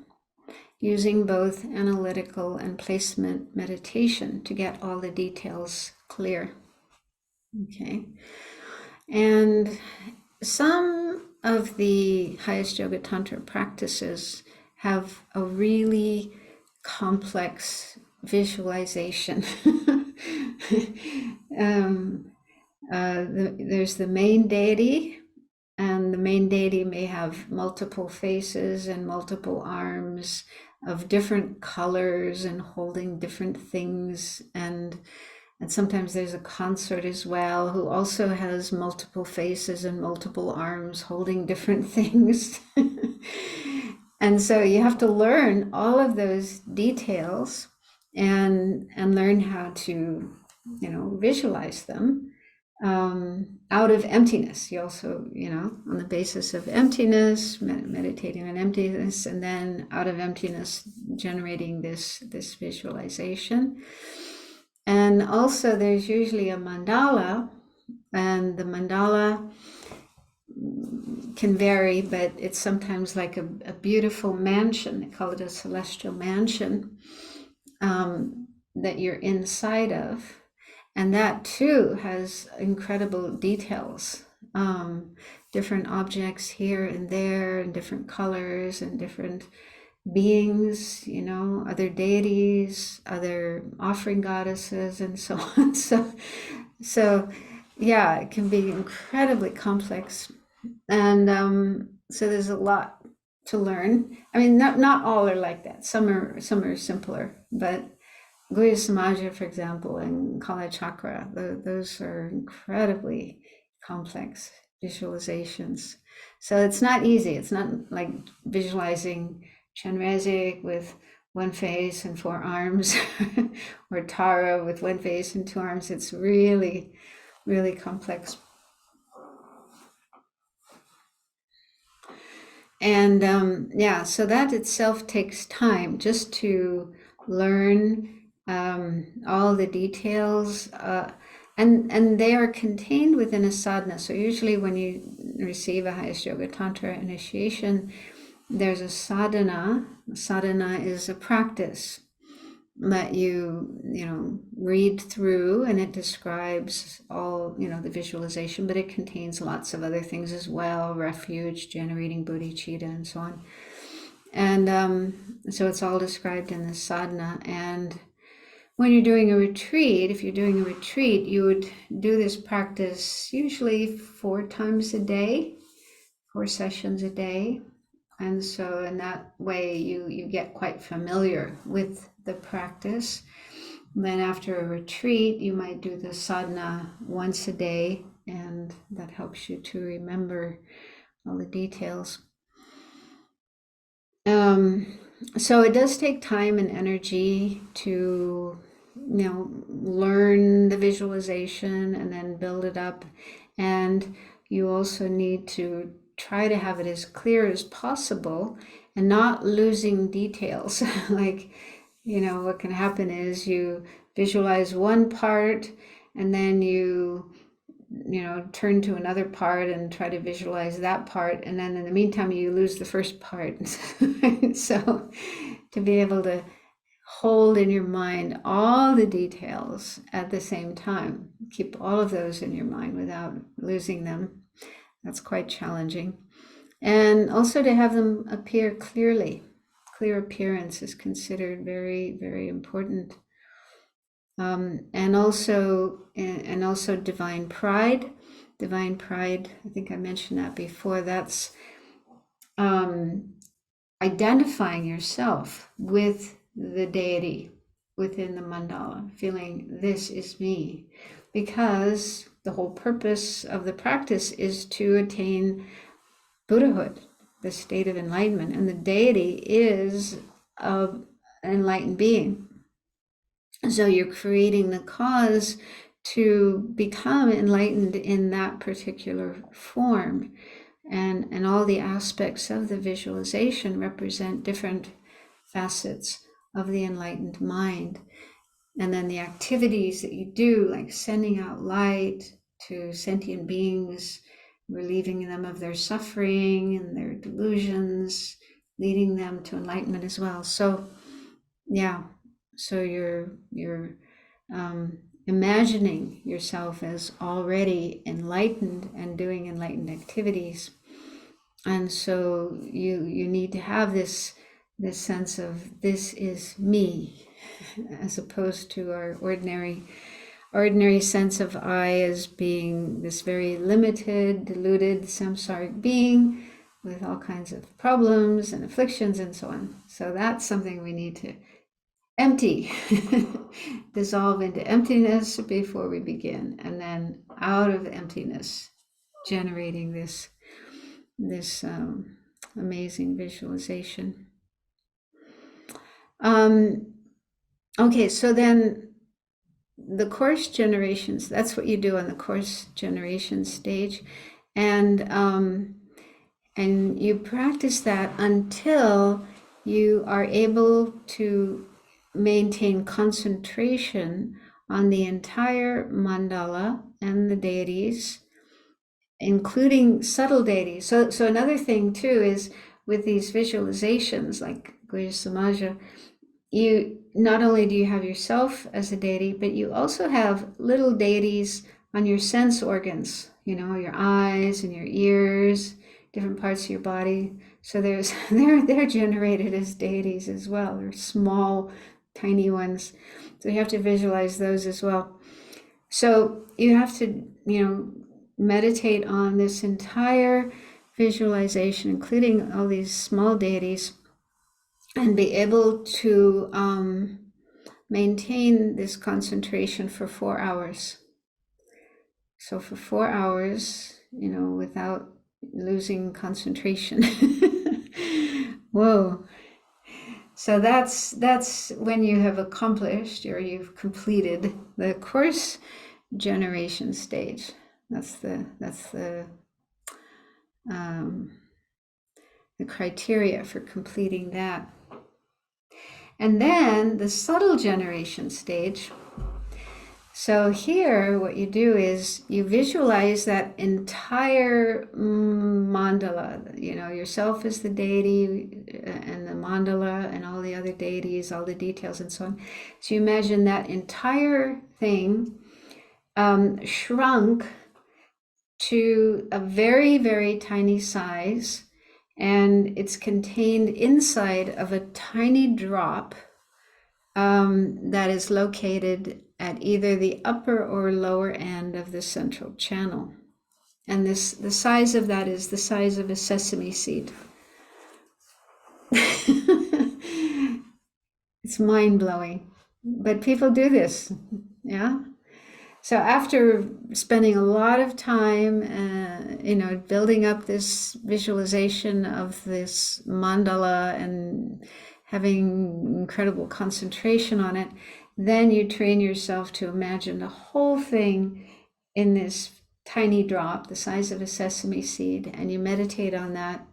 A: using both analytical and placement meditation to get all the details clear. Okay. And some of the highest yoga tantra practices have a really complex visualization. There's the main deity, and the main deity may have multiple faces and multiple arms of different colors and holding different things, and sometimes there's a consort as well who also has multiple faces and multiple arms holding different things. And so you have to learn all of those details and learn how to, visualize them out of emptiness. You also, on the basis of emptiness, meditating on emptiness, and then out of emptiness, generating this visualization. And also there's usually a mandala, and the mandala can vary, but it's sometimes like a beautiful mansion. They call it a celestial mansion that you're inside of. And that too has incredible details, different objects here and there, and different colors and different beings, other deities, other offering goddesses, and so on. So yeah, it can be incredibly complex. And so there's a lot to learn. I mean, not all are like that. Some are simpler, but Guya Samaja, for example, and Kala Chakra, those are incredibly complex visualizations. So it's not easy. It's not like visualizing Chenrezig with one face and four arms, or Tara with one face and two arms. It's really, really complex. And so that itself takes time just to learn all the details, and they are contained within a sadhana. So usually when you receive a highest yoga tantra initiation, there's a sadhana. Sadhana is a practice that you read through, and it describes all the visualization, but it contains lots of other things as well: refuge, generating bodhicitta, and so on. And so it's all described in the sadhana. And when you're doing a retreat, if you're doing a retreat, you would do this practice usually 4 times a day, 4 sessions a day. And so in that way, you get quite familiar with the practice. And then after a retreat, you might do the sadhana once a day, and that helps you to remember all the details. So it does take time and energy to learn the visualization and then build it up. And you also need to try to have it as clear as possible and not losing details. Like, what can happen is you visualize one part, and then you turn to another part and try to visualize that part, and then in the meantime you lose the first part. So to be able to hold in your mind all the details at the same time, keep all of those in your mind without losing them, that's quite challenging. And also to have them appear clearly. Clear appearance is considered very, very important. And also divine pride. Divine pride, I think I mentioned that before. That's identifying yourself with the deity within the mandala, feeling this is me, because the whole purpose of the practice is to attain Buddhahood, the state of enlightenment, and the deity is an enlightened being. So you're creating the cause to become enlightened in that particular form. And all the aspects of the visualization represent different facets of the enlightened mind. And then the activities that you do, like sending out light to sentient beings, relieving them of their suffering and their delusions, leading them to enlightenment as well. So, yeah, so you're imagining yourself as already enlightened and doing enlightened activities. And so you need to have this sense of this is me, as opposed to our ordinary sense of I as being this very limited, deluded, samsaric being with all kinds of problems and afflictions and so on. So that's something we need to empty, dissolve into emptiness before we begin, and then out of emptiness, generating this amazing visualization. Okay, so then the course generations, that's what you do on the course generation stage. And you practice that until you are able to maintain concentration on the entire mandala and the deities, including subtle deities. So another thing too is with these visualizations like Guya Samaja, you not only do you have yourself as a deity, but you also have little deities on your sense organs, your eyes and your ears, different parts of your body. So they're generated as deities as well. They're small, tiny ones. So you have to visualize those as well. So you have to, meditate on this entire visualization, including all these small deities, and be able to maintain this concentration for 4 hours. So for 4 hours, without losing concentration. Whoa. So that's when you have accomplished or you've completed the course generation stage. That's the criteria for completing that. And then the subtle generation stage. So here, what you do is you visualize that entire mandala, yourself as the deity and the mandala and all the other deities, all the details and so on. So you imagine that entire thing shrunk to a very, very tiny size, and it's contained inside of a tiny drop that is located at either the upper or lower end of the central channel. And the size of that is the size of a sesame seed. It's mind-blowing, but people do this, yeah? So after spending a lot of time, building up this visualization of this mandala and having incredible concentration on it, then you train yourself to imagine the whole thing in this tiny drop, the size of a sesame seed, and you meditate on that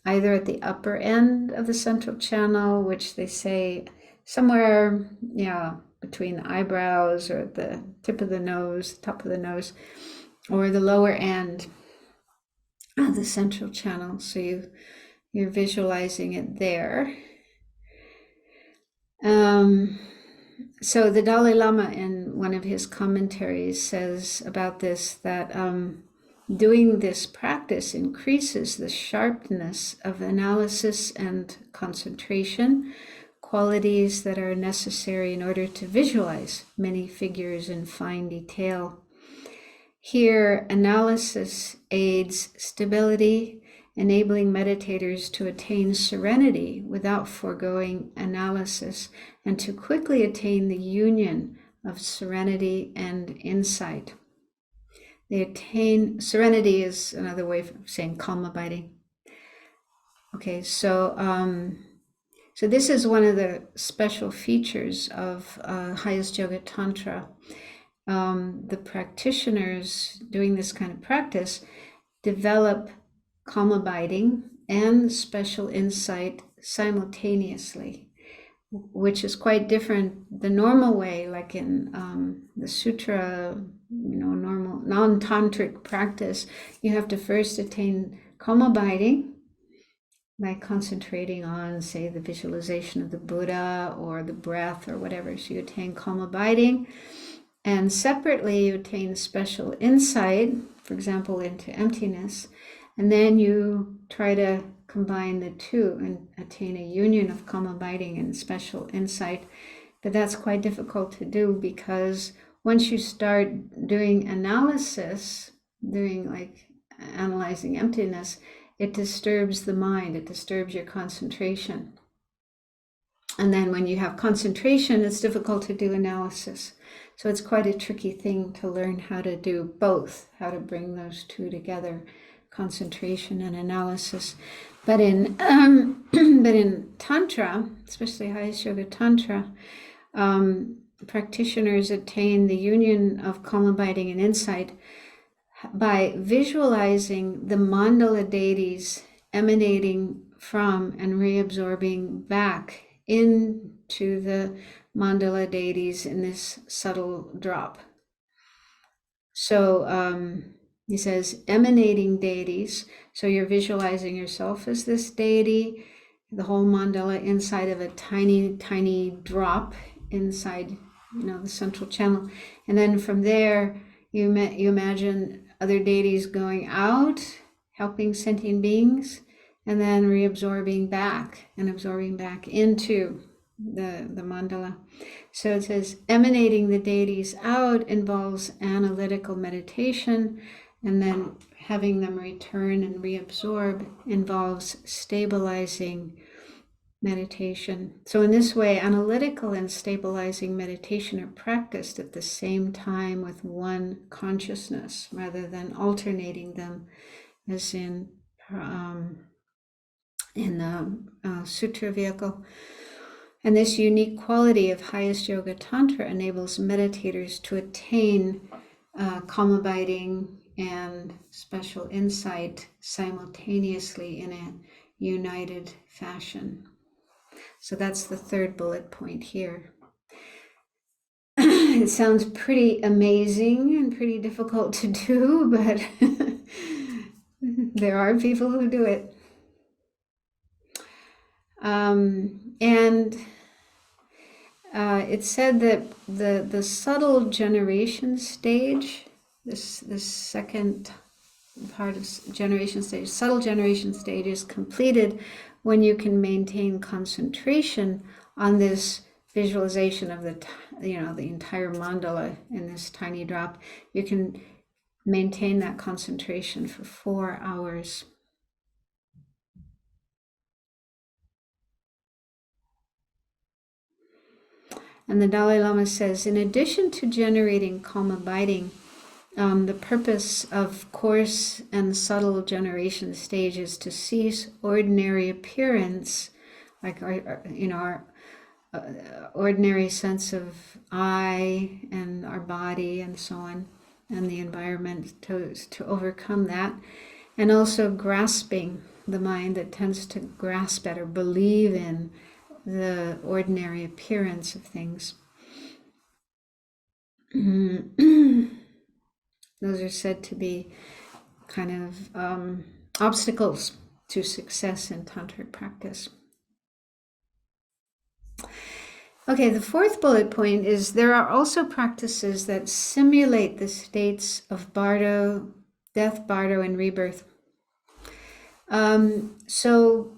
A: either at the upper end of the central channel, which they say somewhere, between the eyebrows or at the tip of the nose, top of the nose, or the lower end of the central channel. So you're visualizing it there. So the Dalai Lama, in one of his commentaries, says about this that doing this practice increases the sharpness of analysis and concentration, qualities that are necessary in order to visualize many figures in fine detail. Here, analysis aids stability, enabling meditators to attain serenity without foregoing analysis, and to quickly attain the union of serenity and insight. Serenity is another way of saying calm abiding. Okay, so so this is one of the special features of highest yoga tantra. The practitioners doing this kind of practice develop calm abiding and special insight simultaneously, which is quite different the normal way, like in the sutra, normal non-tantric practice. You have to first attain calm abiding by concentrating on, say, the visualization of the Buddha or the breath or whatever. So you attain calm abiding, and separately you attain special insight, for example, into emptiness, and then you try to combine the two and attain a union of calm abiding and special insight. But that's quite difficult to do, because once you start doing analysis, analyzing emptiness, it disturbs the mind, it disturbs your concentration. And then when you have concentration, it's difficult to do analysis. So it's quite a tricky thing to learn how to do both, how to bring those two together, concentration and analysis. But in Tantra, especially highest yoga Tantra, practitioners attain the union of calm abiding and insight by visualizing the mandala deities emanating from and reabsorbing back into the mandala deities in this subtle drop. So he says emanating deities. So you're visualizing yourself as this deity, the whole mandala inside of a tiny, tiny drop inside, the central channel. And then from there, you imagine other deities going out, helping sentient beings, and then reabsorbing back and absorbing back into the mandala. So it says emanating the deities out involves analytical meditation, and then having them return and reabsorb involves stabilizing meditation. So in this way, analytical and stabilizing meditation are practiced at the same time with one consciousness, rather than alternating them, as in the sutra vehicle. And this unique quality of highest yoga tantra enables meditators to attain calm abiding and special insight simultaneously in a united fashion. So that's the third bullet point here. It sounds pretty amazing and pretty difficult to do, but there are people who do it. It's said that the subtle generation stage, this second part of generation stage, subtle generation stage, is completed when you can maintain concentration on this visualization of the entire mandala in this tiny drop. You can maintain that concentration for 4 hours. And the Dalai Lama says, in addition to generating calm abiding, the purpose of coarse and subtle generation stage is to cease ordinary appearance, like our ordinary sense of I and our body and so on, and the environment, to overcome that, and also grasping the mind that tends to grasp at or believe in the ordinary appearance of things. Those are said to be kind of obstacles to success in tantric practice. Okay, the fourth bullet point is there are also practices that simulate the states of bardo, death, bardo, and rebirth. So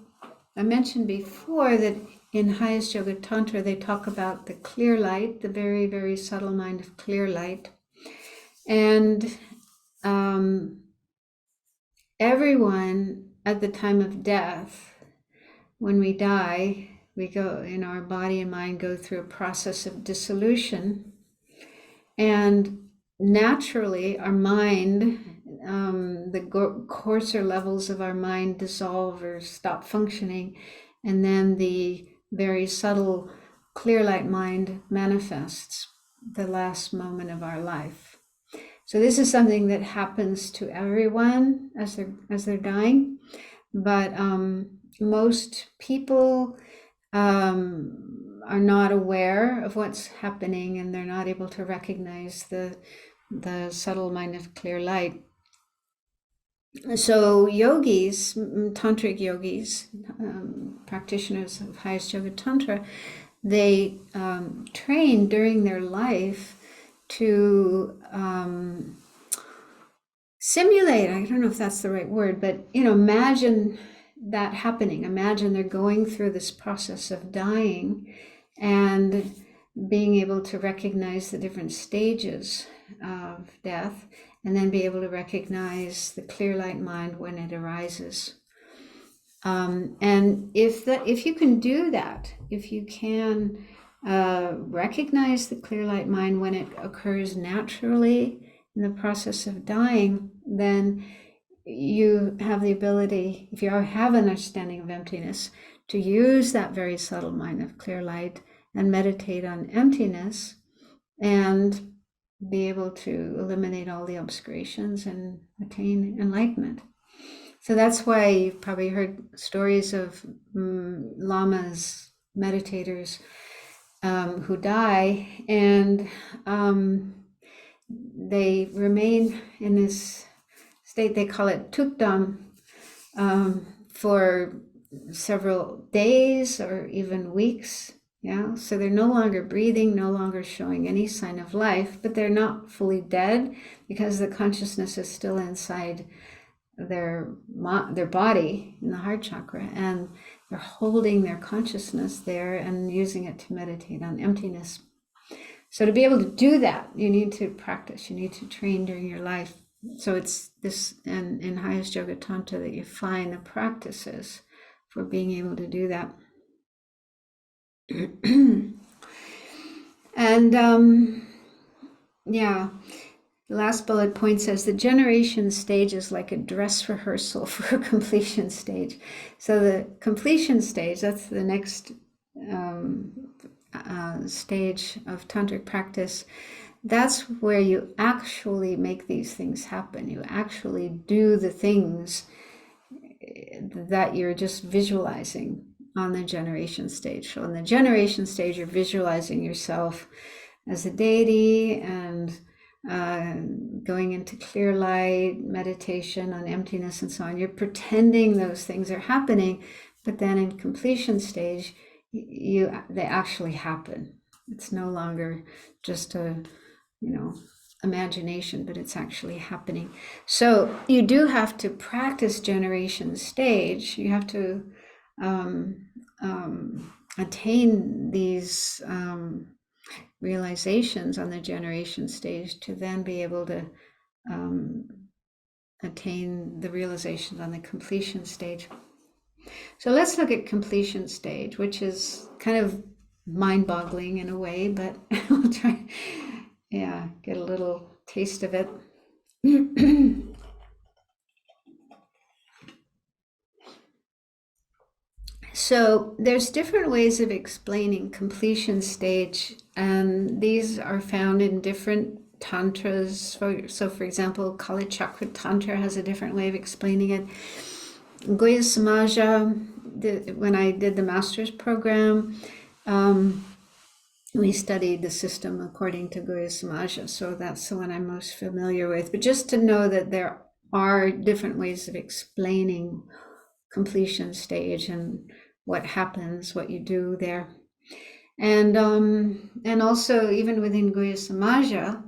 A: I mentioned before that in highest yoga tantra they talk about the clear light, the very, very subtle mind of clear light. And everyone at the time of death, when we die, we go, our body and mind go through a process of dissolution. And naturally, our mind the coarser levels of our mind dissolve or stop functioning, and then the very subtle clear light mind manifests the last moment of our life. So this is something that happens to everyone as they're dying, but most people are not aware of what's happening, and they're not able to recognize the subtle mind of clear light. So yogis, tantric yogis, practitioners of highest yoga tantra, they train during their life to simulate, I don't know if that's the right word, but imagine that happening. Imagine they're going through this process of dying and being able to recognize the different stages of death, and then be able to recognize the clear light mind when it arises. And if you can do that, if you can recognize the clear light mind when it occurs naturally in the process of dying, then you have the ability, if you have an understanding of emptiness, to use that very subtle mind of clear light and meditate on emptiness and be able to eliminate all the obscurations and attain enlightenment. So that's why you've probably heard stories of lamas, meditators who die, and they remain in this state, they call it tukdam, for several days or even weeks. Yeah, so they're no longer breathing, no longer showing any sign of life, but they're not fully dead because the consciousness is still inside their body in the heart chakra, and they're holding their consciousness there and using it to meditate on emptiness. So to be able to do that, you need to practice, you need to train during your life. So it's this in highest yoga tantra that you find the practices for being able to do that. And the last bullet point says the generation stage is like a dress rehearsal for a completion stage. So the completion stage, that's the next stage of tantric practice. That's where you actually make these things happen. You actually do the things that you're just visualizing on the generation stage. So on the generation stage, you're visualizing yourself as a deity and going into clear light, meditation on emptiness and so on. You're pretending those things are happening, but then in completion stage, they actually happen. It's no longer just a imagination, but it's actually happening. So you do have to practice generation stage. You have to attain these realizations on the generation stage to then be able to attain the realizations on the completion stage. So let's look at completion stage, which is kind of mind-boggling in a way, but we'll try, get a little taste of it. So there's different ways of explaining completion stage, and these are found in different tantras. So for example, Kali Chakra Tantra has a different way of explaining it. Goya Samaja, when I did the master's program, we studied the system according to Goya Samaja, so that's the one I'm most familiar with. But just to know that there are different ways of explaining completion stage and what happens, what you do there. And also even within Goya Samaja,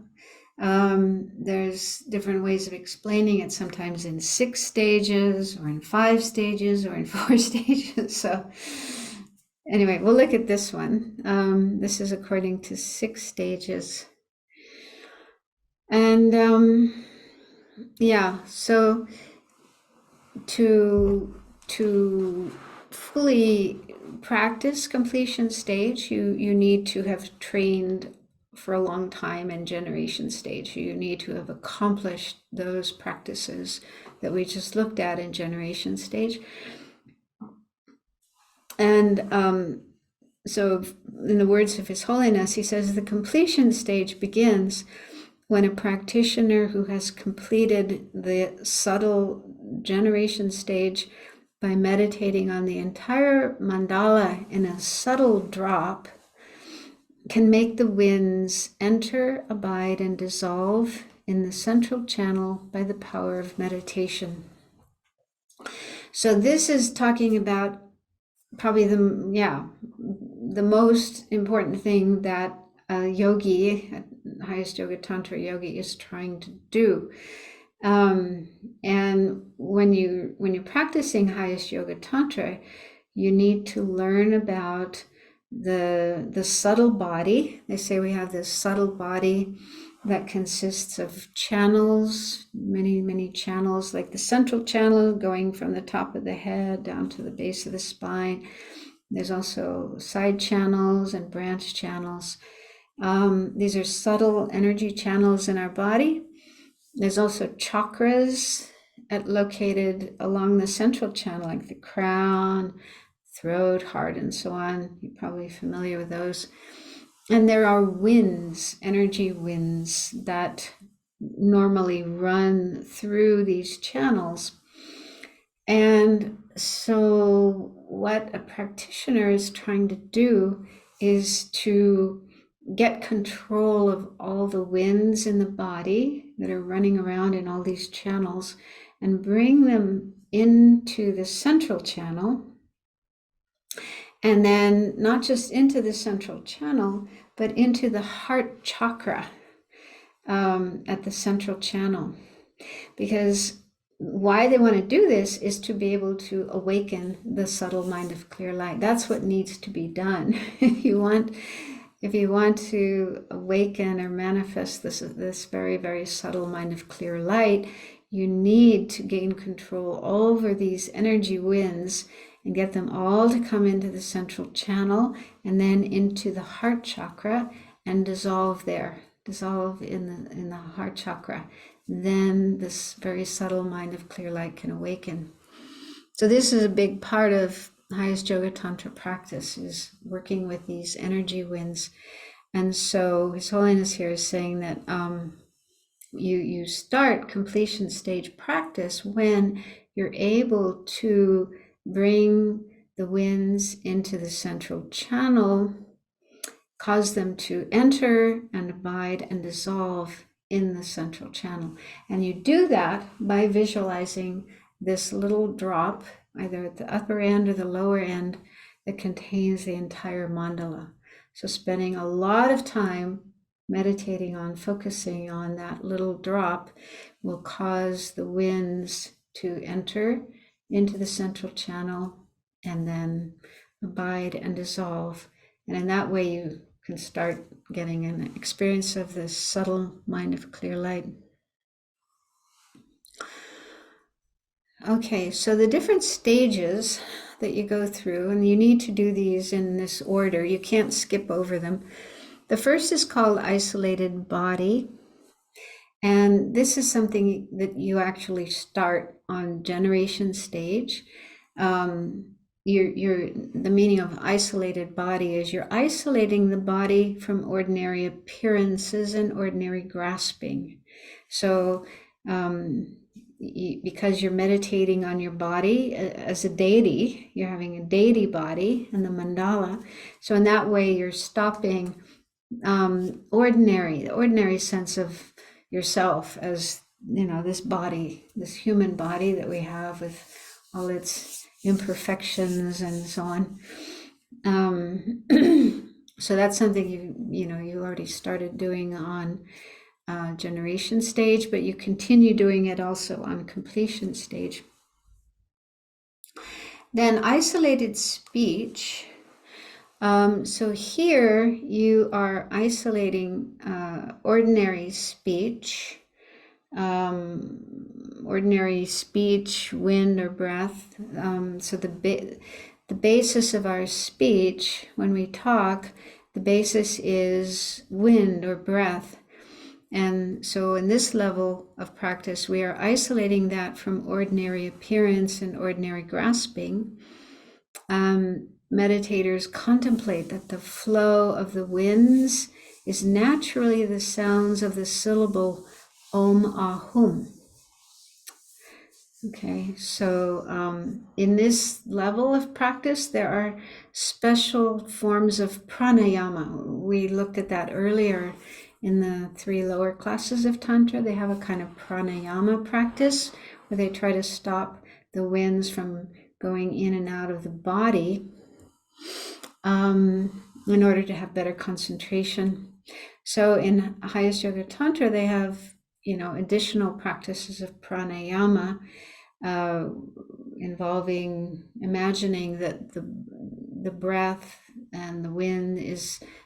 A: there's different ways of explaining it, sometimes in 6 stages or in 5 stages or in 4 stages. So anyway, we'll look at this one. This is according to 6 stages. And so to fully practice completion stage, you need to have trained for a long time in generation stage. You need to have accomplished those practices that we just looked at in generation stage. And so in the words of His Holiness, he says the completion stage begins when a practitioner who has completed the subtle generation stage by meditating on the entire mandala in a subtle drop can make the winds enter, abide, and dissolve in the central channel by the power of meditation. So this is talking about probably the most important thing that a yogi, a highest yoga tantra yogi, is trying to do. And when you're practicing highest yoga tantra, you need to learn about the subtle body. They say we have this subtle body that consists of channels, many channels, like the central channel going from the top of the head down to the base of the spine. There's also side channels and branch channels. These are subtle energy channels in our body. There's also chakras located along the central channel, like the crown, throat, heart, and so on. You're probably familiar with those. And there are winds, energy winds, that normally run through these channels. And so what a practitioner is trying to do is to get control of all the winds in the body that are running around in all these channels and bring them into the central channel. And then not just into the central channel, but into the heart chakra at the central channel. Because why they want to do this is to be able to awaken the subtle mind of clear light. That's what needs to be done. If you want to awaken or manifest this very, very subtle mind of clear light, you need to gain control over these energy winds and get them all to come into the central channel and then into the heart chakra and dissolve there, dissolve in the heart chakra. Then this very subtle mind of clear light can awaken. So this is a big part of highest yoga tantra practice, is working with these energy winds. And so His Holiness here is saying that you start completion stage practice when you're able to bring the winds into the central channel, cause them to enter and abide and dissolve in the central channel. And you do that by visualizing this little drop, either at the upper end or the lower end, that contains the entire mandala. So spending a lot of time meditating on, focusing on that little drop will cause the winds to enter into the central channel and then abide and dissolve. And in that way you can start getting an experience of this subtle mind of clear light. Okay, so the different stages that you go through, and you need to do these in this order. You can't skip over them. The first is called isolated body. And this is something that you actually start on generation stage. The meaning of isolated body is you're isolating the body from ordinary appearances and ordinary grasping. So because you're meditating on your body as a deity, you're having a deity body in the mandala. So in that way, you're stopping the ordinary sense of yourself as, this body, this human body that we have with all its imperfections and so on. So that's something you already started doing on generation stage, but you continue doing it also on completion stage. Then isolated speech. So here you are isolating ordinary speech, wind or breath. So the basis of our speech when we talk, the basis is wind or breath. And so in this level of practice, we are isolating that from ordinary appearance and ordinary grasping. Meditators contemplate that the flow of the winds is naturally the sounds of the syllable Om Ahum. Okay, so in this level of practice, there are special forms of pranayama. We looked at that earlier in the 3 lower classes of Tantra. They have a kind of pranayama practice where they try to stop the winds from going in and out of the body in order to have better concentration. So in Highest Yoga Tantra, they have, additional practices of pranayama involving imagining that the breath and the wind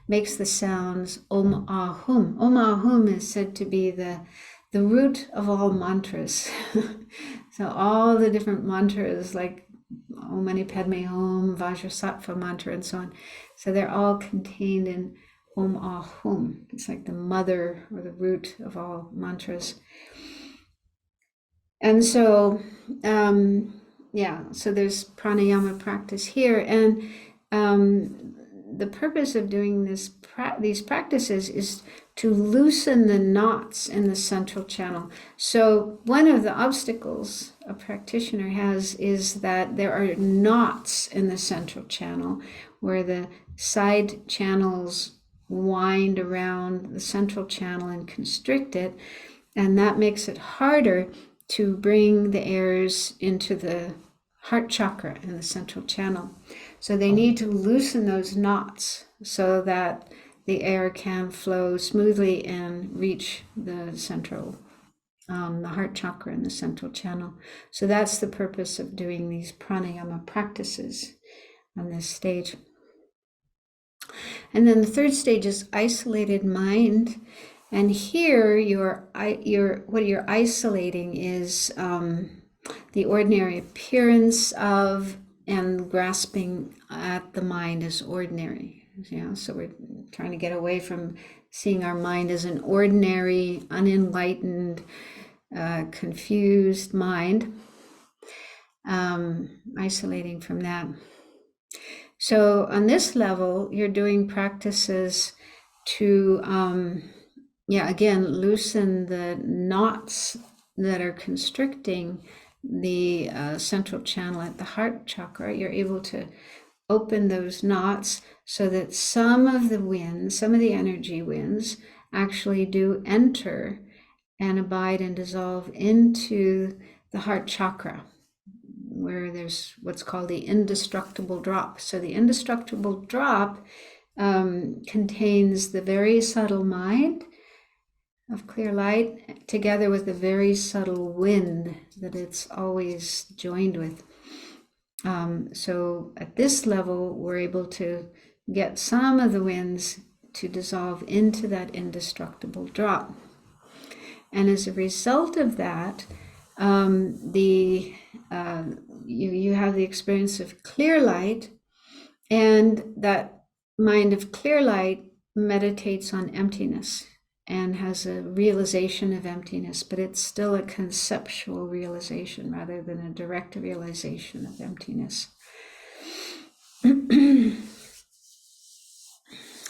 A: makes the sounds Om Ahum. Om Ahum is said to be the root of all mantras. So all the different mantras like Om Mani Padme Hum, Vajrasattva mantra, and so on. So they're all contained in Om Ahum. It's like the mother or the root of all mantras. And so, so there's pranayama practice here. And the purpose of doing these practices is to loosen the knots in the central channel. So one of the obstacles a practitioner has is that there are knots in the central channel where the side channels wind around the central channel and constrict it. And that makes it harder to bring the airs into the heart chakra in the central channel. So they need to loosen those knots so that the air can flow smoothly and reach the central, the heart chakra in the central channel. So that's the purpose of doing these pranayama practices on this stage. And then the third stage is isolated mind. And here what you're isolating is the ordinary appearance of and grasping at the mind as ordinary. So we're trying to get away from seeing our mind as an ordinary, unenlightened, confused mind, isolating from that. So on this level, you're doing practices to, again, loosen the knots that are constricting the central channel at the heart chakra. You're able to open those knots so that some of the energy winds actually do enter and abide and dissolve into the heart chakra, where there's what's called the indestructible drop. So the indestructible drop contains the very subtle mind of clear light together with the very subtle wind that it's always joined with. So at this level, we're able to get some of the winds to dissolve into that indestructible drop. And as a result of that, you have the experience of clear light, and that mind of clear light meditates on emptiness and has a realization of emptiness, but it's still a conceptual realization rather than a direct realization of emptiness.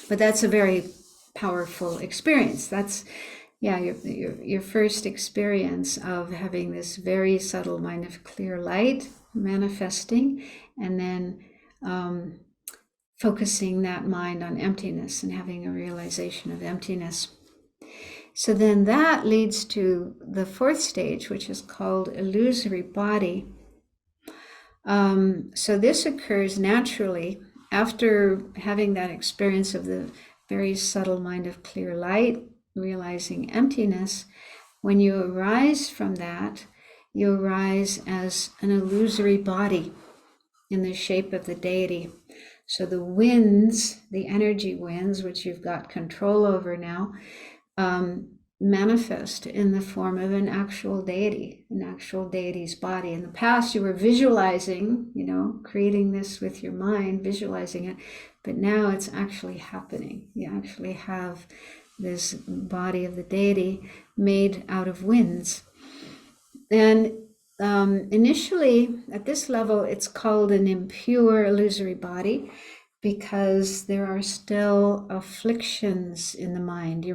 A: But that's a very powerful experience. That's your first experience of having this very subtle mind of clear light manifesting, and then focusing that mind on emptiness and having a realization of emptiness. So then that leads to the fourth stage, which is called illusory body. So this occurs naturally after having that experience of the very subtle mind of clear light, realizing emptiness. When you arise from that, you arise as an illusory body in the shape of the deity. So the winds, the energy winds, which you've got control over now, manifest in the form of an actual deity, an actual deity's body. In the past, you were visualizing, creating this with your mind, visualizing it. but now it's actually happening. You actually have this body of the deity made out of winds. And initially, at this level, it's called an impure illusory body because there are still afflictions in the mind. The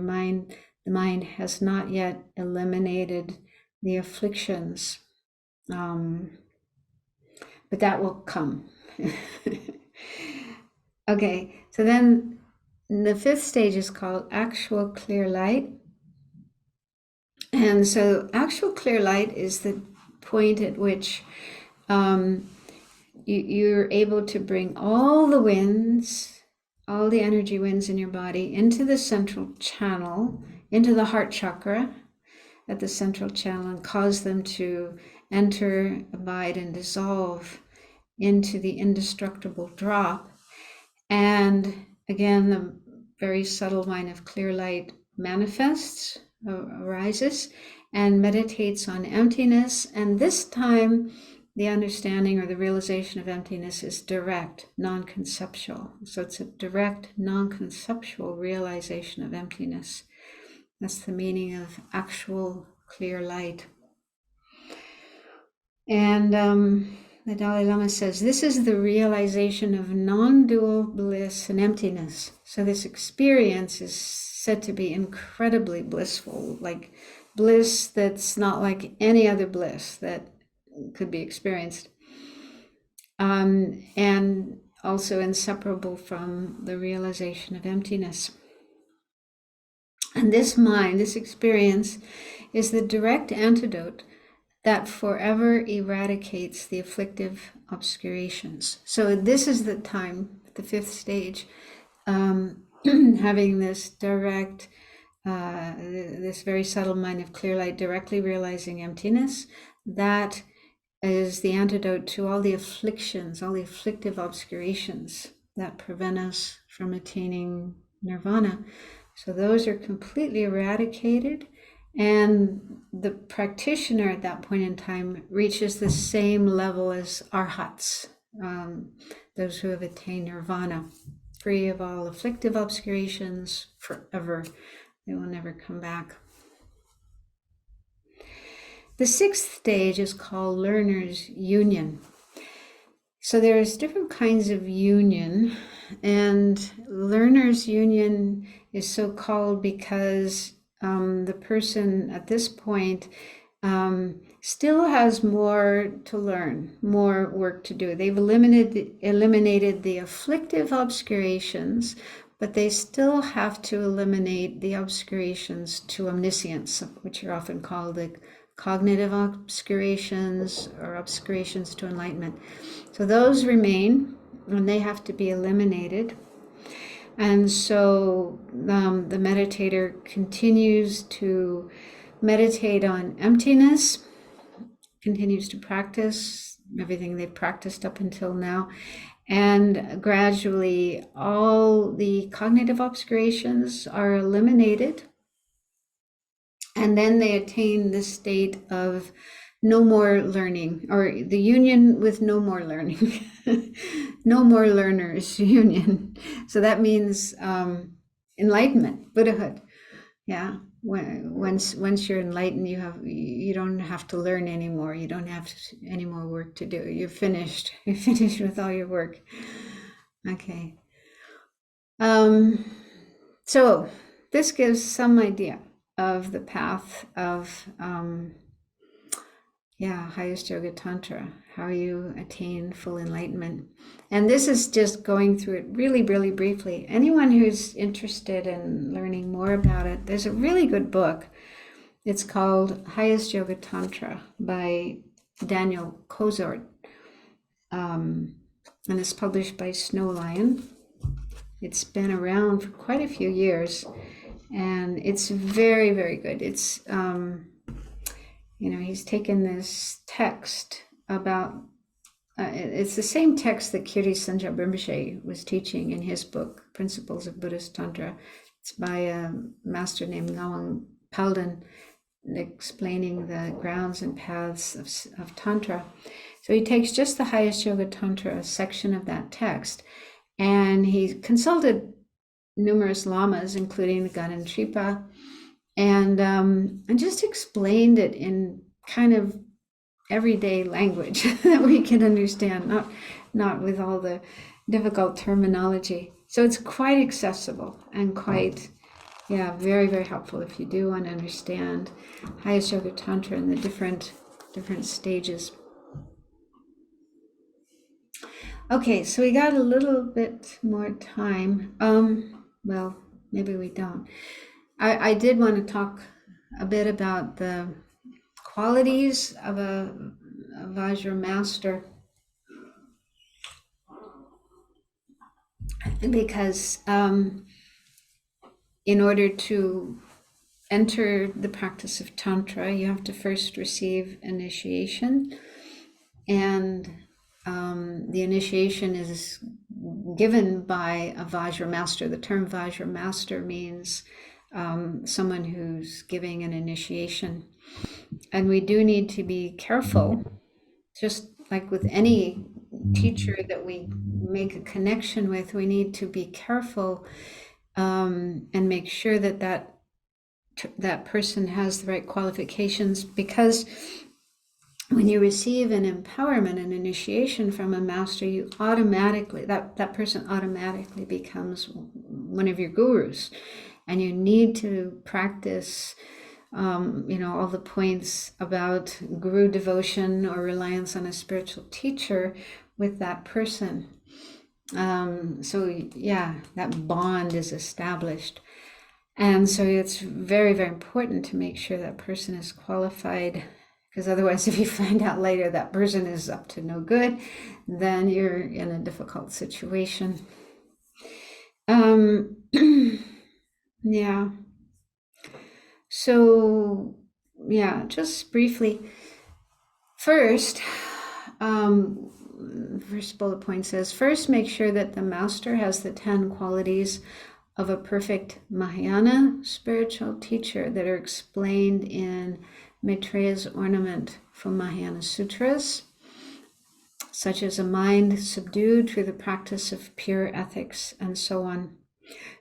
A: mind has not yet eliminated the afflictions, but that will come. Okay, so then the fifth stage is called actual clear light. And so actual clear light is the point at which you're able to bring all the winds, all the energy winds in your body into the central channel, into the heart chakra at the central channel, and cause them to enter, abide, and dissolve into the indestructible drop. And again, the very subtle mind of clear light manifests, arises, and meditates on emptiness. And this time, the understanding or the realization of emptiness is direct, non-conceptual. So it's a direct, non-conceptual realization of emptiness. That's the meaning of actual clear light. And the Dalai Lama says, this is the realization of non-dual bliss and emptiness. So this experience is said to be incredibly blissful, like bliss that's not like any other bliss that could be experienced. And also inseparable from the realization of emptiness. And this mind, this experience, is the direct antidote that forever eradicates the afflictive obscurations. So this is the time, the fifth stage, having this direct, this very subtle mind of clear light, directly realizing emptiness, that is the antidote to all the afflictions, all the afflictive obscurations that prevent us from attaining nirvana. So those are completely eradicated. And the practitioner at that point in time reaches the same level as arhats, those who have attained nirvana, free of all afflictive obscurations forever. They will never come back. The sixth stage is called learner's union. So there's different kinds of union, and learner's union is so called because the person at this point still has more to learn, more work to do. They've eliminated the afflictive obscurations, but they still have to eliminate the obscurations to omniscience, which are often called the cognitive obscurations or obscurations to enlightenment. So those remain, and they have to be eliminated. And so the meditator continues to meditate on emptiness, continues to practice everything they've practiced up until now, and gradually all the cognitive obscurations are eliminated. And then they attain the state of no more learning, or the union with no more learning, no more learners union. So that means enlightenment, Buddhahood. Yeah, once you're enlightened, you don't have to learn anymore. You don't have any more work to do. You're finished. You're finished with all your work. Okay. So this gives some idea of the path of highest yoga tantra, how you attain full enlightenment. And this is just going through it really, really briefly. Anyone who's interested in learning more about it, there's a really good book. It's called Highest Yoga Tantra by Daniel Kozort. And it's published by Snow Lion. It's been around for quite a few years, and it's very, very good. It's he's taken this text about, it's the same text that Kiri Sanjab Rinpoche was teaching in his book, Principles of Buddhist Tantra. It's by a master named Ngawang Palden, explaining the grounds and paths of Tantra. So he takes just the Highest Yoga Tantra section of that text And he consulted numerous lamas, including the Gun and Tripa, and just explained it in kind of everyday language that we can understand, not with all the difficult terminology. So it's quite accessible and quite, very, very helpful if you do want to understand highest yoga tantra and the different stages. Okay, so we got a little bit more time. Well, maybe we don't. I did want to talk a bit about the qualities of a Vajra master, because in order to enter the practice of Tantra, you have to first receive initiation, and the initiation is given by a Vajra master. The term Vajra master means someone who's giving an initiation. And we do need to be careful, just like with any teacher that we make a connection with, we need to be careful and make sure that person has the right qualifications, because when you receive an empowerment, an initiation from a master, you automatically, that person automatically becomes one of your gurus. And you need to practice all the points about guru devotion or reliance on a spiritual teacher with that person. That bond is established. And so it's very, very important to make sure that person is qualified, because otherwise, if you find out later that person is up to no good, then you're in a difficult situation. So, just briefly, first bullet point says, first make sure that the master has the 10 qualities of a perfect Mahayana spiritual teacher that are explained in Maitreya's ornament from Mahayana Sutras, such as a mind subdued through the practice of pure ethics and so on.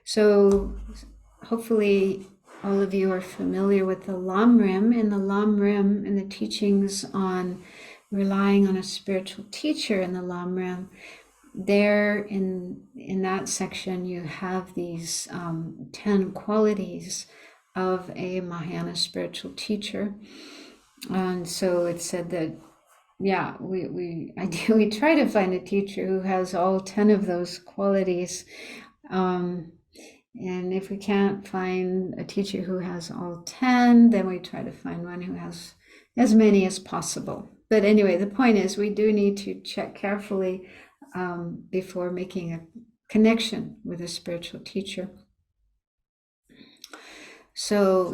A: So hopefully all of you are familiar with the Lamrim. In the Lamrim, in the teachings on relying on a spiritual teacher in the Lamrim, there in that section you have these 10 qualities of a Mahayana spiritual teacher. And so it said that we ideally try to find a teacher who has all 10 of those qualities. And if we can't find a teacher who has all 10, then we try to find one who has as many as possible. But anyway, the point is we do need to check carefully before making a connection with a spiritual teacher. So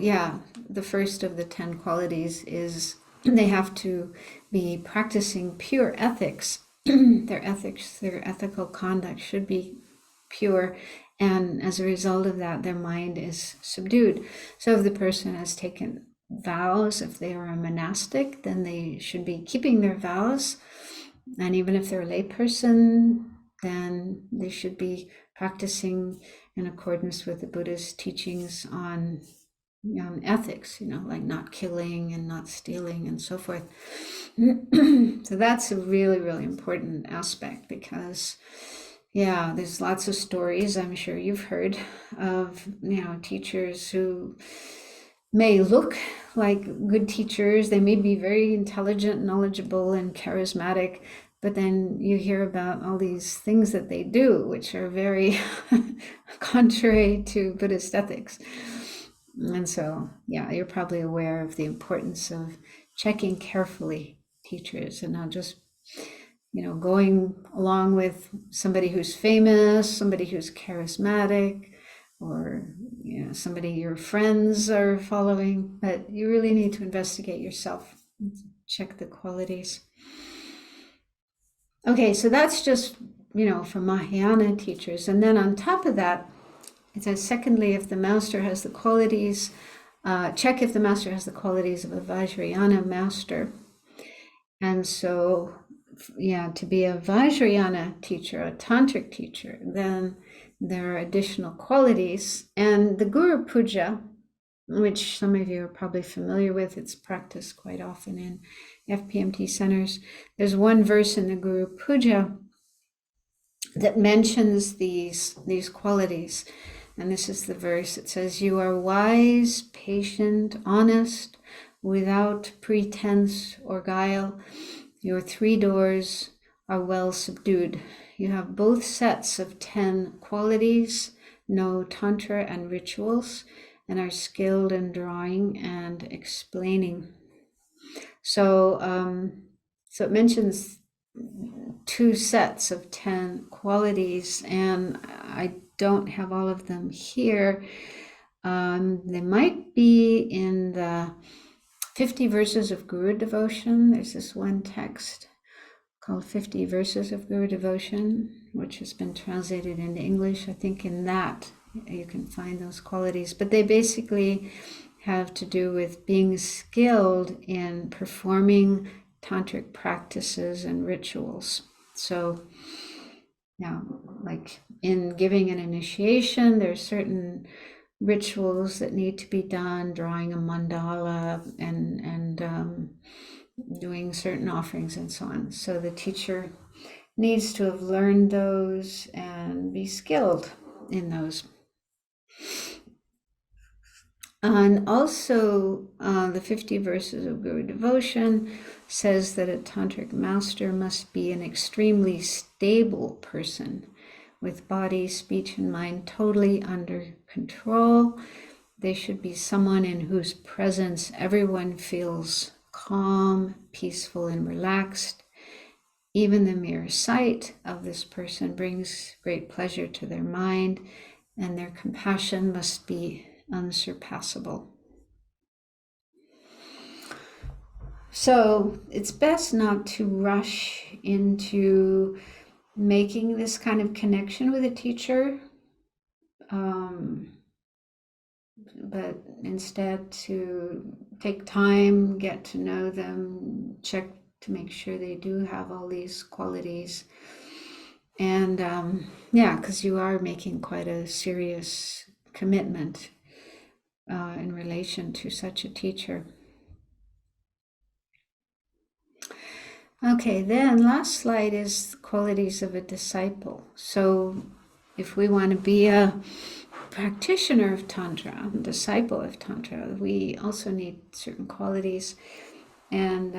A: the first of the 10 qualities is they have to be practicing pure ethics. Their ethical conduct should be pure. And as a result of that, their mind is subdued. So if the person has taken vows, if they are a monastic, then they should be keeping their vows. And even if they're a layperson, then they should be practicing in accordance with the Buddha's teachings on ethics, like not killing and not stealing and so forth. So that's a really, really important aspect, because there's lots of stories I'm sure you've heard of, teachers who may look like good teachers. They may be very intelligent, knowledgeable, and charismatic, but then you hear about all these things that they do, which are very contrary to Buddhist ethics. And so, you're probably aware of the importance of checking carefully teachers and not just going along with somebody who's famous, somebody who's charismatic, or somebody your friends are following. But you really need to investigate yourself, check the qualities. Okay, so that's just for Mahayana teachers. And then on top of that, it says, secondly, if the master has the qualities, check if the master has the qualities of a Vajrayana master. And so to be a Vajrayana teacher, a tantric teacher, then there are additional qualities. And the Guru Puja, which some of you are probably familiar with, it's practiced quite often in FPMT centers. There's one verse in the Guru Puja that mentions these qualities. And this is the verse. It says, "You are wise, patient, honest, without pretense or guile. Your 3 doors are well subdued. You have both sets of 10 qualities, know Tantra and rituals, and are skilled in drawing and explaining." So, so it mentions 2 sets of 10 qualities, and I don't have all of them here. They might be in the 50 Verses of Guru Devotion. There's this one text called 50 Verses of Guru Devotion, which has been translated into English. I think in that you can find those qualities, but they basically have to do with being skilled in performing tantric practices and rituals. So, like in giving an initiation, there's certain rituals that need to be done, drawing a mandala and doing certain offerings and so on. So the teacher needs to have learned those and be skilled in those. And also, the 50 Verses of Guru Devotion says that a tantric master must be an extremely stable person with body, speech, and mind totally under control. They should be someone in whose presence everyone feels calm, peaceful, and relaxed. Even the mere sight of this person brings great pleasure to their mind, and their compassion must be unsurpassable. So it's best not to rush into making this kind of connection with a teacher, but instead to take time, get to know them, check to make sure they do have all these qualities. And because you are making quite a serious commitment in relation to such a teacher. Okay, then last slide is the qualities of a disciple. So if we want to be a practitioner of Tantra, a disciple of Tantra, we also need certain qualities. And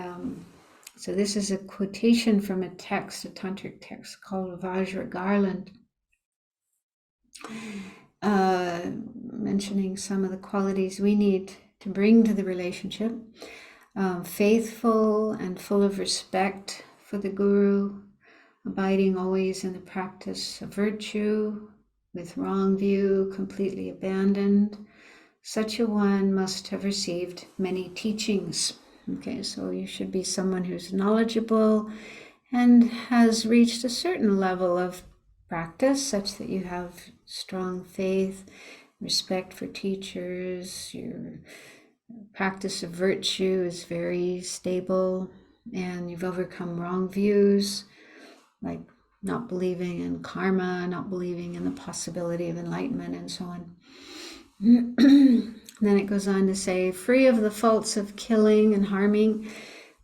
A: so this is a quotation from a text, a tantric text called Vajra Garland, mentioning some of the qualities we need to bring to the relationship. Faithful and full of respect for the Guru, abiding always in the practice of virtue, with wrong view completely abandoned. Such a one must have received many teachings. Okay, so you should be someone who's knowledgeable and has reached a certain level of practice such that you have strong faith, respect for teachers, your practice of virtue is very stable, and you've overcome wrong views, like not believing in karma, not believing in the possibility of enlightenment, and so on. Then it goes on to say, free of the faults of killing and harming,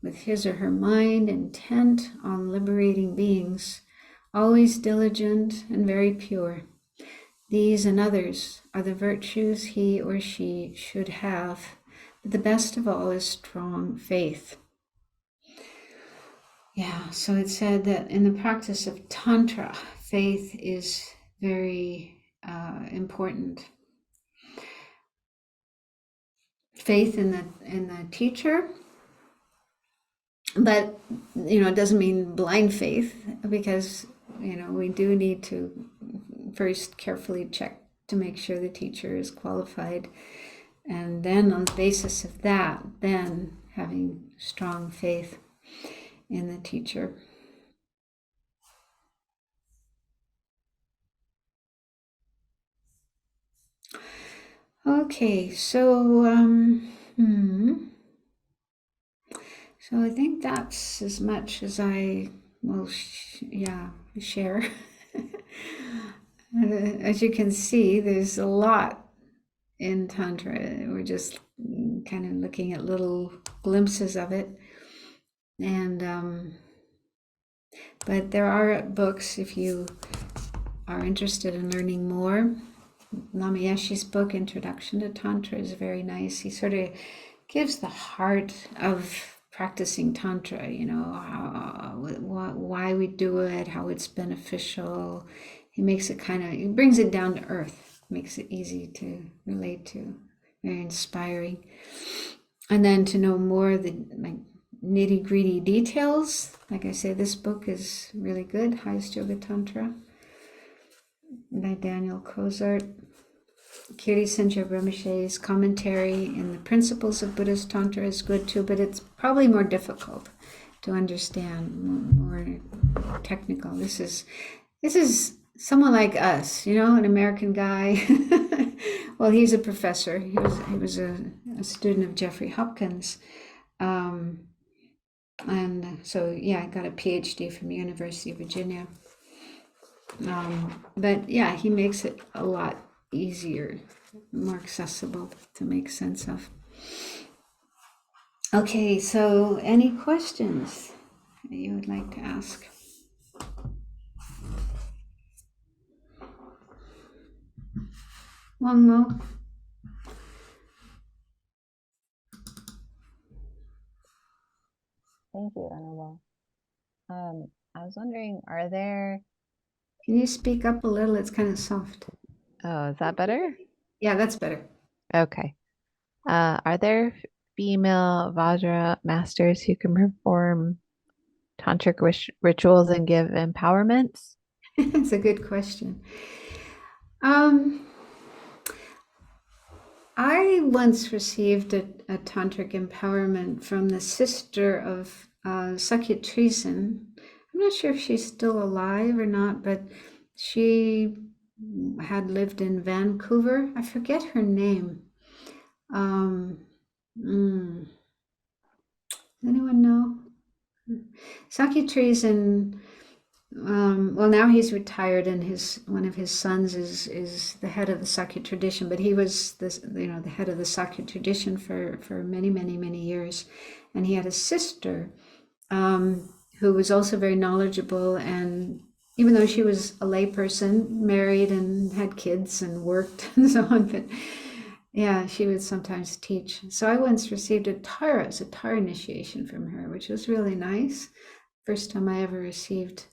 A: with his or her mind intent on liberating beings, always diligent and very pure. These and others are the virtues he or she should have, but the best of all is strong faith. Yeah, so it said that in the practice of Tantra, faith is very important. Faith in the teacher, but it doesn't mean blind faith, because we do need to first carefully check to make sure the teacher is qualified, and then on the basis of that, then having strong faith in the teacher. Okay, so so I think that's as much as I will, share. As you can see, there's a lot in Tantra. We're just kind of looking at little glimpses of it. And but there are books if you are interested in learning more. Lama Yeshe's book, Introduction to Tantra, is very nice. He sort of gives the heart of practicing Tantra, why we do it, how it's beneficial. He makes it he brings it down to earth, makes it easy to relate to, very inspiring. And then to know more of the nitty-gritty details, like I say, this book is really good, Highest Yoga Tantra by Daniel Kozart. Kiri Senja Rinpoche's commentary in the Principles of Buddhist Tantra is good too, but it's probably more difficult to understand, more technical. This is someone like us, an American guy. Well, he's a professor. He was a student of Jeffrey Hopkins, and so I got a PhD from the University of Virginia. But yeah, he makes it a lot easier, more accessible to make sense of. Okay, so any questions that you would like to ask? Wang Mo?
C: Thank you, Venerable. I was wondering, are there...
A: Can you speak up a little? It's kind of soft.
C: Oh, is that better?
A: Yeah, that's better.
C: Okay. Are there female Vajra masters who can perform tantric rituals and give empowerments?
A: It's a good question. I once received a tantric empowerment from the sister of Sakya Treason. I'm not sure if she's still alive or not, but she had lived in Vancouver. I forget her name. Does anyone know? Sakya Treason. Well, now he's retired, and one of his sons is the head of the Sakya tradition. But he was the head of the Sakya tradition for many, many, many years, and he had a sister who was also very knowledgeable. And even though she was a layperson, married and had kids and worked and so on, but yeah, she would sometimes teach. So I once received a Tara initiation from her, which was really nice. First time I ever received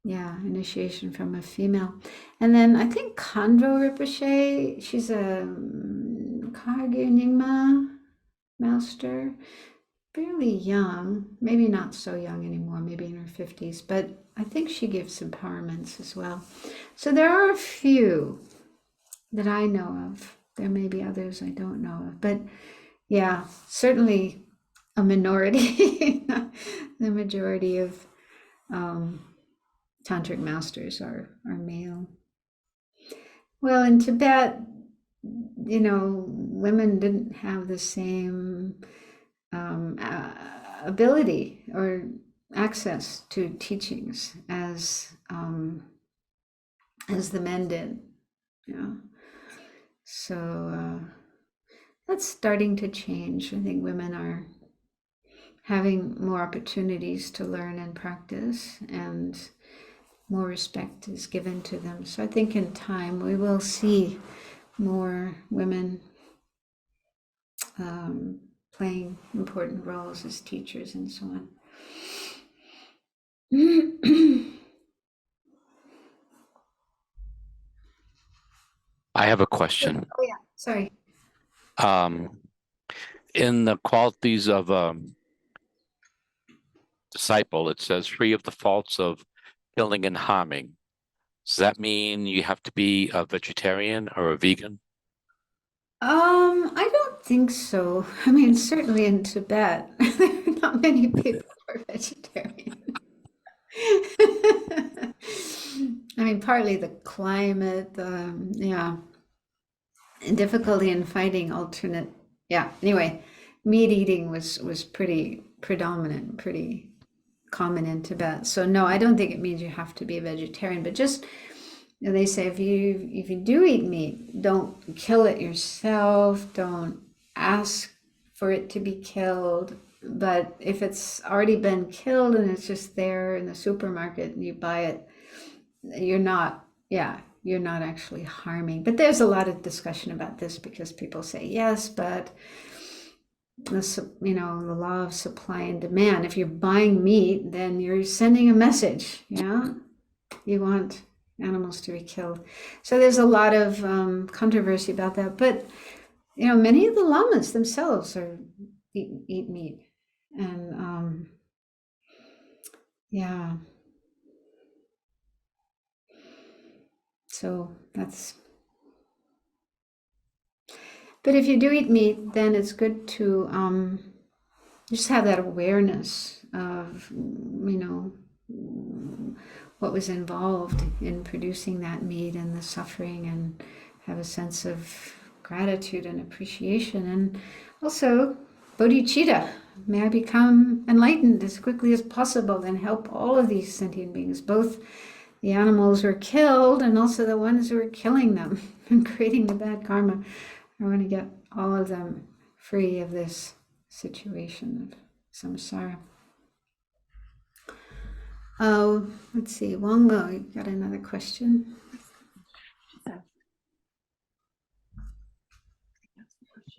A: initiation from a female. And then I think Khadro Rinpoche, she's a Kagyu Nyingma master, fairly young, maybe not so young anymore, maybe in her 50s, but I think she gives empowerments as well. So there are a few that I know of. There may be others I don't know of, but yeah, certainly a minority. The majority of tantric masters are male. Well, in Tibet, women didn't have the same ability or access to teachings as the men did. So that's starting to change. I think women are having more opportunities to learn and practice, and more respect is given to them. So I think in time we will see more women playing important roles as teachers and so on.
D: I have a question.
A: Oh yeah, sorry.
D: In the qualities of disciple, it says free of the faults of killing and harming. Does that mean you have to be a vegetarian or a vegan?
A: I don't think so. I mean, certainly in Tibet, not many people are vegetarian. I mean, partly the climate, and difficulty in finding alternate. Yeah. Anyway, meat eating was pretty predominant, pretty common in Tibet. So no, I don't think it means you have to be a vegetarian, but just they say if you do eat meat, don't kill it yourself, don't ask for it to be killed. But if it's already been killed and it's just there in the supermarket and you buy it, you're not actually harming. But there's a lot of discussion about this because people say yes, but the law of supply and demand. If you're buying meat, then you're sending a message. Yeah, you want animals to be killed. So there's a lot of controversy about that. But many of the lamas themselves eat meat, and yeah. So that's. But if you do eat meat, then it's good to just have that awareness of what was involved in producing that meat and the suffering, and have a sense of gratitude and appreciation. And also bodhicitta, may I become enlightened as quickly as possible and help all of these sentient beings, both the animals who are killed and also the ones who are killing them and creating the bad karma. I want to get all of them free of this situation of samsara. Oh, let's see, Wangmo, you got another question?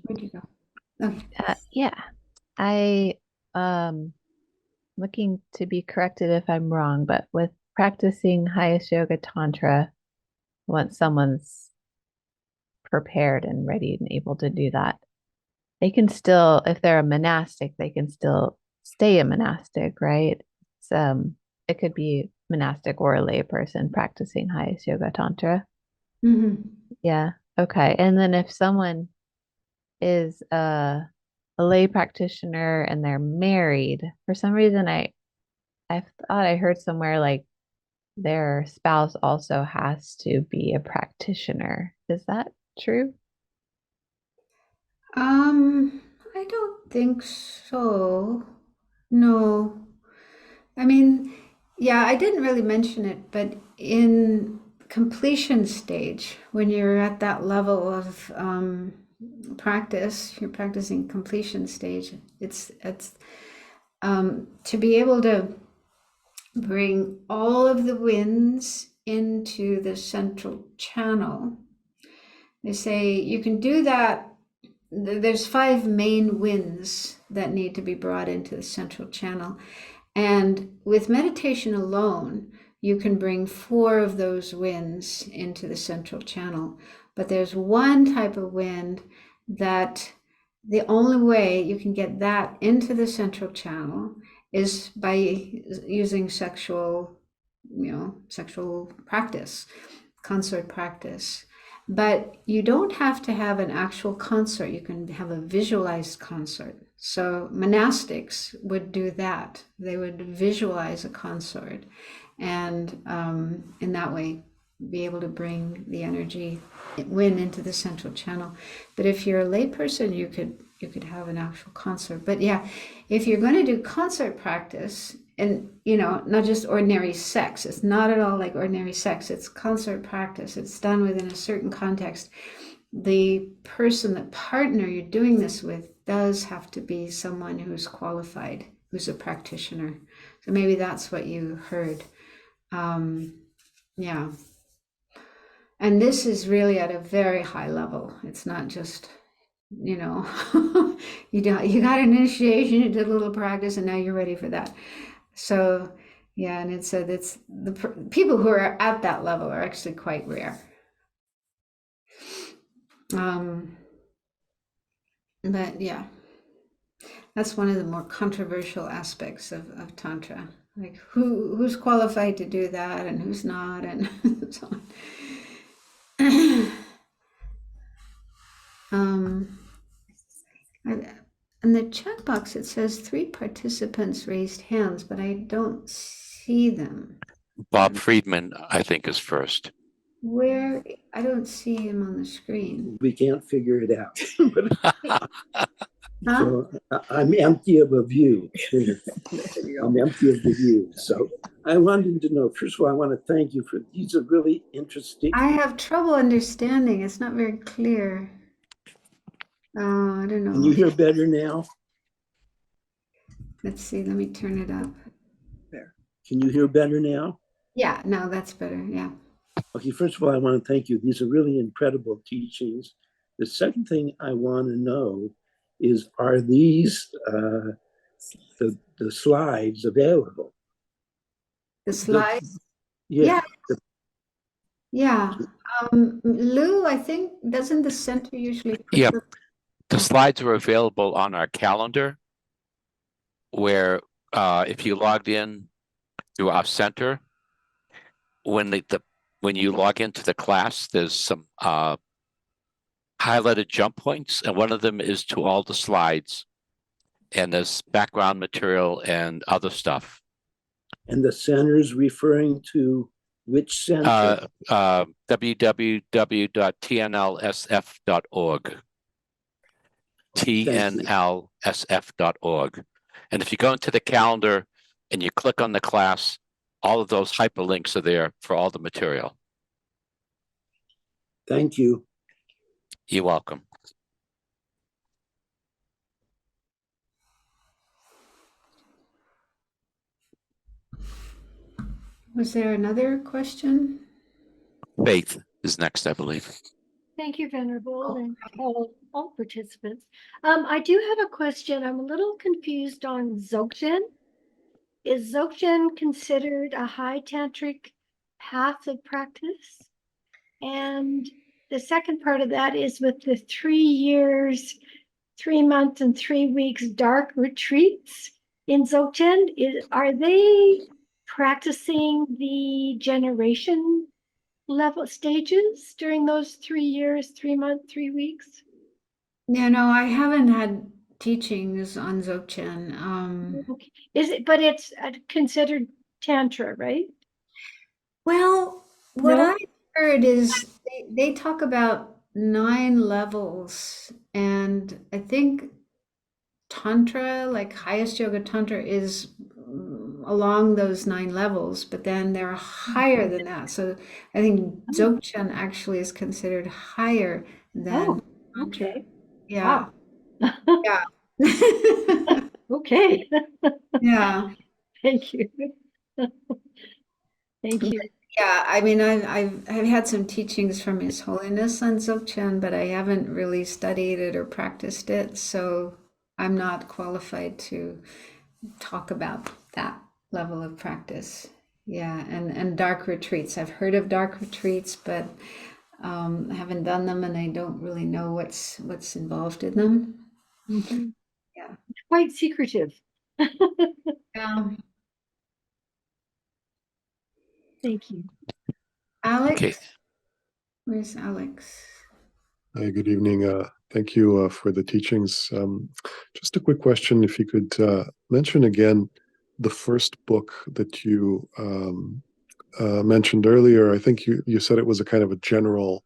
A: Where'd you go? Okay.
C: Yeah, I looking to be corrected if I'm wrong, but with practicing highest yoga tantra, once someone's prepared and ready and able to do that, they can still, if they're a monastic, they can still stay a monastic, right? It could be monastic or a lay person practicing highest yoga tantra.
A: Mm-hmm.
C: Yeah. Okay. And then if someone is a lay practitioner and they're married, for some reason I thought I heard somewhere like their spouse also has to be a practitioner. Is that true?
A: I don't think so. No. I mean, yeah, I didn't really mention it, but in completion stage, when you're at that level of practice, you're practicing completion stage. It's to be able to bring all of the winds into the central channel. They say you can do that. There's 5 main winds that need to be brought into the central channel. And with meditation alone, you can bring 4 of those winds into the central channel. But there's one type of wind that the only way you can get that into the central channel is by using sexual practice, consort practice. But you don't have to have an actual consort. You can have a visualized consort. So monastics would do that. They would visualize a consort, and in that way be able to bring the energy wind into the central channel. But if you're a lay person, you could have an actual consort. But yeah, if you're going to do consort practice, and not just ordinary sex, it's not at all like ordinary sex, it's consort practice, it's done within a certain context. The person, the partner you're doing this with, does have to be someone who's qualified, who's a practitioner. So maybe that's what you heard. Yeah. And this is really at a very high level. It's not just, you got an initiation, you did a little practice, and now you're ready for that. So yeah, and it's the people who are at that level are actually quite rare. But yeah, that's one of the more controversial aspects of Tantra. Like who's qualified to do that and who's not, and so on. In the chat box, it says 3 participants raised hands, but I don't see them.
D: Bob Friedman, I think, is first.
A: Where? I don't see him on the screen.
B: We can't figure it out.
A: Huh?
B: So I'm empty of a view. I'm empty of the view. So I wanted to know, first of all, I want to thank you for these are really interesting.
A: I have trouble understanding. It's not very clear. I don't know.
B: Can you hear better now?
A: Let's see. Let me turn it up.
B: Can you hear better now?
A: Yeah, no, that's better. Yeah.
B: Okay, first of all, I want to thank you. These are really incredible teachings. The second thing I want to know is, are these the slides available?
A: The slides.
B: Yeah.
A: Yeah. Lou, I think, doesn't the center usually put
D: Yeah, the slides are available on our calendar where if you logged in through our center, when when you log into the class, there's some highlighted jump points, and one of them is to all the slides, and there's background material and other stuff.
B: And the center is referring to which center?
D: www.tnlsf.org. tnlsf.org. And if you go into the calendar and you click on the class, all of those hyperlinks are there for all the material.
B: Thank you.
D: You're welcome.
A: Was there another question?
D: Faith is next, I believe.
E: Thank you, Venerable, and all participants. I do have a question. I'm a little confused on Dzogchen. Is Dzogchen considered a high tantric path of practice? And the second part of that is with the 3 years, 3 months, and 3 weeks dark retreats in Dzogchen, are they practicing the generation level stages during those 3 years, 3 months, 3 weeks?
A: Yeah, no, I haven't had teachings on Dzogchen.
E: Okay. But it's considered Tantra, right?
A: Well, what
E: No?
A: I heard is they talk about 9 levels, and I think Tantra, like highest yoga Tantra, is along those 9 levels, but then they're higher than that. So I think Dzogchen actually is considered higher than
E: Oh,
A: Tantra.
E: okay.
A: Yeah.
E: Wow.
A: Yeah.
E: Okay.
A: Yeah.
E: Thank you. Thank you.
A: Yeah, I mean, I've had some teachings from His Holiness on Dzogchen, but I haven't really studied it or practiced it, so I'm not qualified to talk about that level of practice. Yeah, and dark retreats. I've heard of dark retreats, but I haven't done them, and I don't really know what's involved in them.
E: Mhm.
A: Yeah.
E: Quite secretive.
A: Yeah.
E: Thank you.
A: Alex,
D: Okay.
A: where's Alex?
F: Hi, good evening. Thank you for the teachings. Just a quick question, if you could mention again the first book that you mentioned earlier. I think you said it was a kind of a general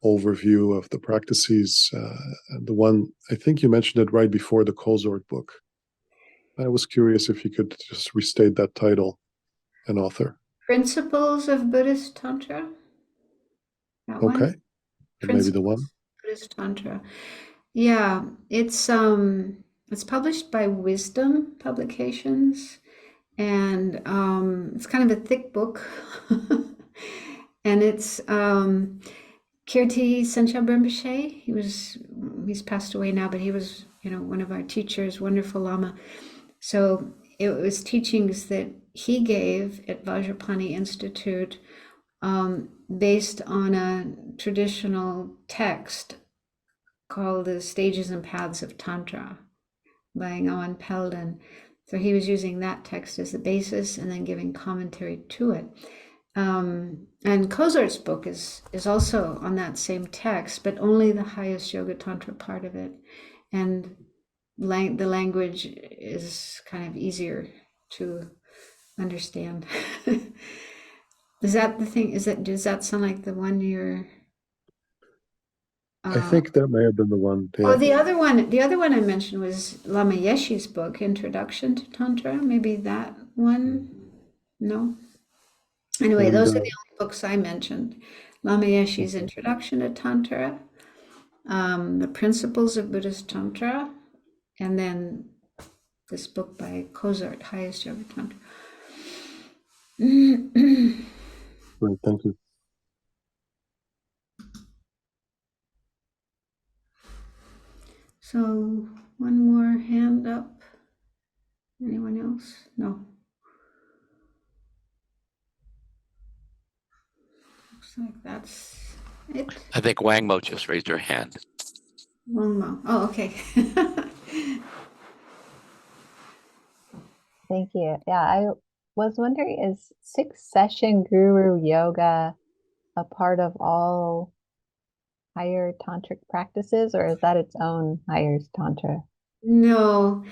F: overview of the practices. The one, I think you mentioned it right before the Kozort book. I was curious if you could just restate that title and author.
A: Principles of Buddhist Tantra. That one.
F: Okay, that may be the one.
A: Buddhist Tantra. Yeah, it's published by Wisdom Publications, and it's kind of a thick book. And it's Kirti Senchab Rinpoche. He's passed away now, but he was, one of our teachers, wonderful Lama. So it was teachings that he gave at Vajrapani Institute, based on a traditional text called The Stages and Paths of Tantra by Ngoan Pelden. So he was using that text as the basis and then giving commentary to it. And Kozart's book is also on that same text, but only the highest Yoga Tantra part of it. And the language is kind of easier to understand. Is that the thing? Does that sound like the one you're?
F: I think that may have been the one.
A: Oh,
F: Yeah.
A: the other one I mentioned was Lama Yeshe's book, Introduction to Tantra. Maybe that one. No. Anyway,
F: And
A: those are the only books I mentioned. Lama Yeshe's Introduction to Tantra, The Principles of Buddhist Tantra, and then this book by Kozart, Highest Yoga Tantra.
F: great, thank you.
A: So one more hand up. Anyone else? No. Looks like that's it.
D: I think Wangmo just raised her hand.
A: One more. Oh, okay.
C: Thank you. Yeah, I was wondering, is 6-session guru yoga a part of all higher tantric practices, or is that its own higher tantra?
A: No.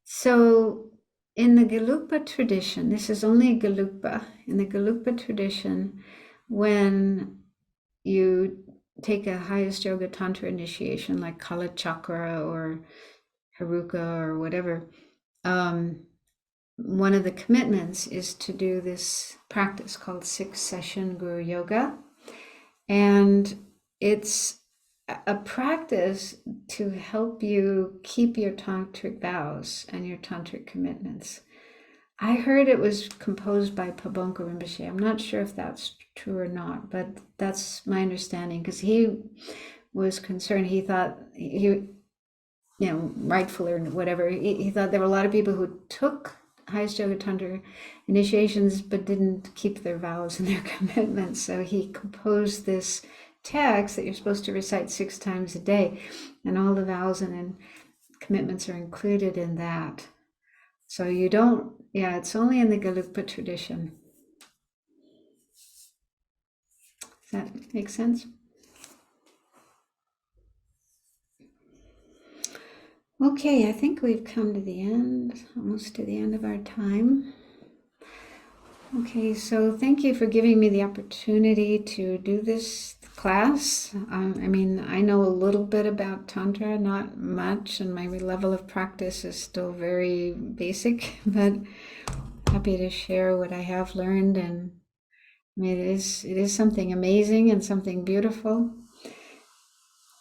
A: So in the Gelugpa tradition, this is only Gelugpa. In the Gelugpa tradition, when you take a highest yoga tantra initiation like Kala Chakra or Haruka or whatever, one of the commitments is to do this practice called 6-session guru yoga. And it's a practice to help you keep your tantric vows and your tantric commitments. I heard it was composed by Pabonka Rinpoche. I'm not sure if that's true or not, but that's my understanding, because he was concerned. He thought rightful or whatever, he thought there were a lot of people who took highest yoga tantra initiations but didn't keep their vows and their commitments. So he composed this text that you're supposed to recite 6 times a day, and all the vows and commitments are included in that. So you don't, it's only in the Gelugpa tradition. Does that make sense? Okay, I think we've come to the end, almost to the end of our time. Okay, so thank you for giving me the opportunity to do this class. I know a little bit about Tantra, not much, and my level of practice is still very basic, but happy to share what I have learned. And it is something amazing and something beautiful.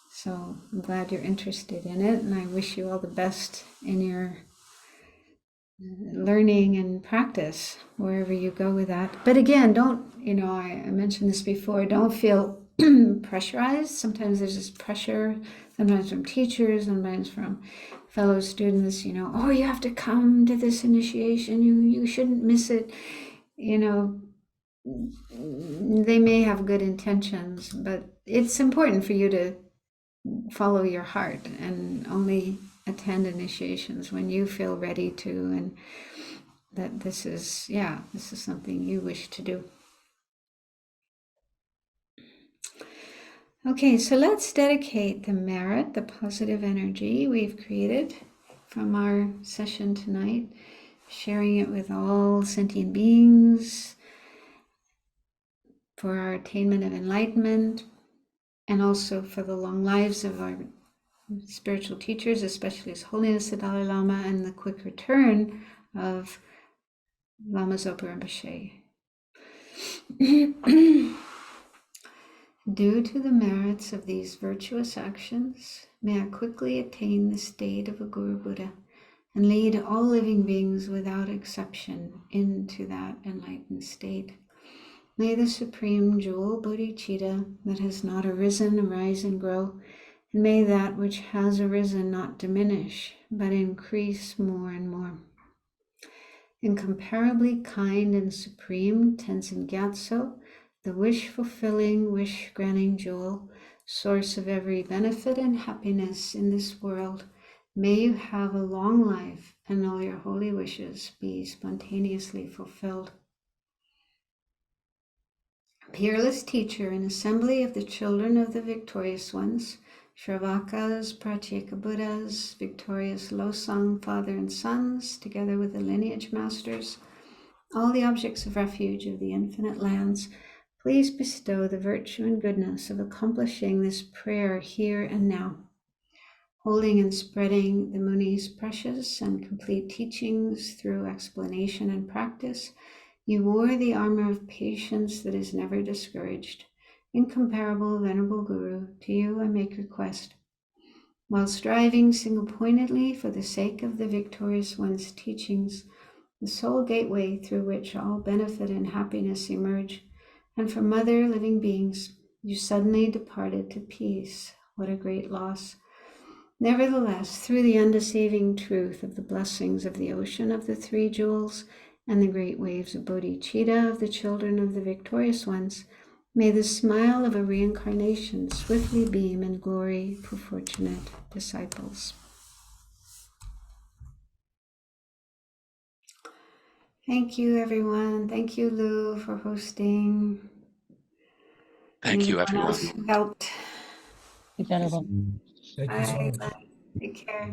A: So I'm glad you're interested in it, and I wish you all the best in your learning and practice wherever you go with that. But again, don't, I mentioned this before, don't feel pressurized. Sometimes there's this pressure, sometimes from teachers, sometimes from fellow students, oh, you have to come to this initiation, you shouldn't miss it. They may have good intentions, but it's important for you to follow your heart and only attend initiations when you feel ready to, and that this is something you wish to do. Okay, so let's dedicate the merit, the positive energy we've created from our session tonight, sharing it with all sentient beings for our attainment of enlightenment, and also for the long lives of our spiritual teachers, especially His Holiness the Dalai Lama, and the quick return of Lama Zopa Rinpoche. Due to the merits of these virtuous actions, may I quickly attain the state of a Guru Buddha and lead all living beings without exception into that enlightened state. May the supreme jewel bodhicitta that has not arisen arise and grow, and may that which has arisen not diminish, but increase more and more. Incomparably kind and supreme Tenzin Gyatso, the wish-fulfilling, wish-granting jewel, source of every benefit and happiness in this world, may you have a long life and all your holy wishes be spontaneously fulfilled. Peerless teacher and assembly of the children of the victorious ones, Shravakas, Pratyeka Buddhas, victorious Losang, father and sons, together with the lineage masters, all the objects of refuge of the infinite lands, please bestow the virtue and goodness of accomplishing this prayer here and now. Holding and spreading the Muni's precious and complete teachings through explanation and practice, you wore the armor of patience that is never discouraged. Incomparable Venerable Guru, to you I make request. While striving single-pointedly for the sake of the victorious one's teachings, the sole gateway through which all benefit and happiness emerge, and from other living beings, you suddenly departed to peace. What a great loss! Nevertheless, through the undeceiving truth of the blessings of the ocean of the three jewels and the great waves of bodhicitta of the children of the victorious ones, may the smile of a reincarnation swiftly beam in glory for fortunate disciples. Thank you, everyone. Thank you, Lou, for hosting.
D: Thank you,
A: Anyone
D: everyone.
A: else who helped?
G: Venerable.
H: Thank you so
A: Bye.
H: much.
A: Bye. Take care.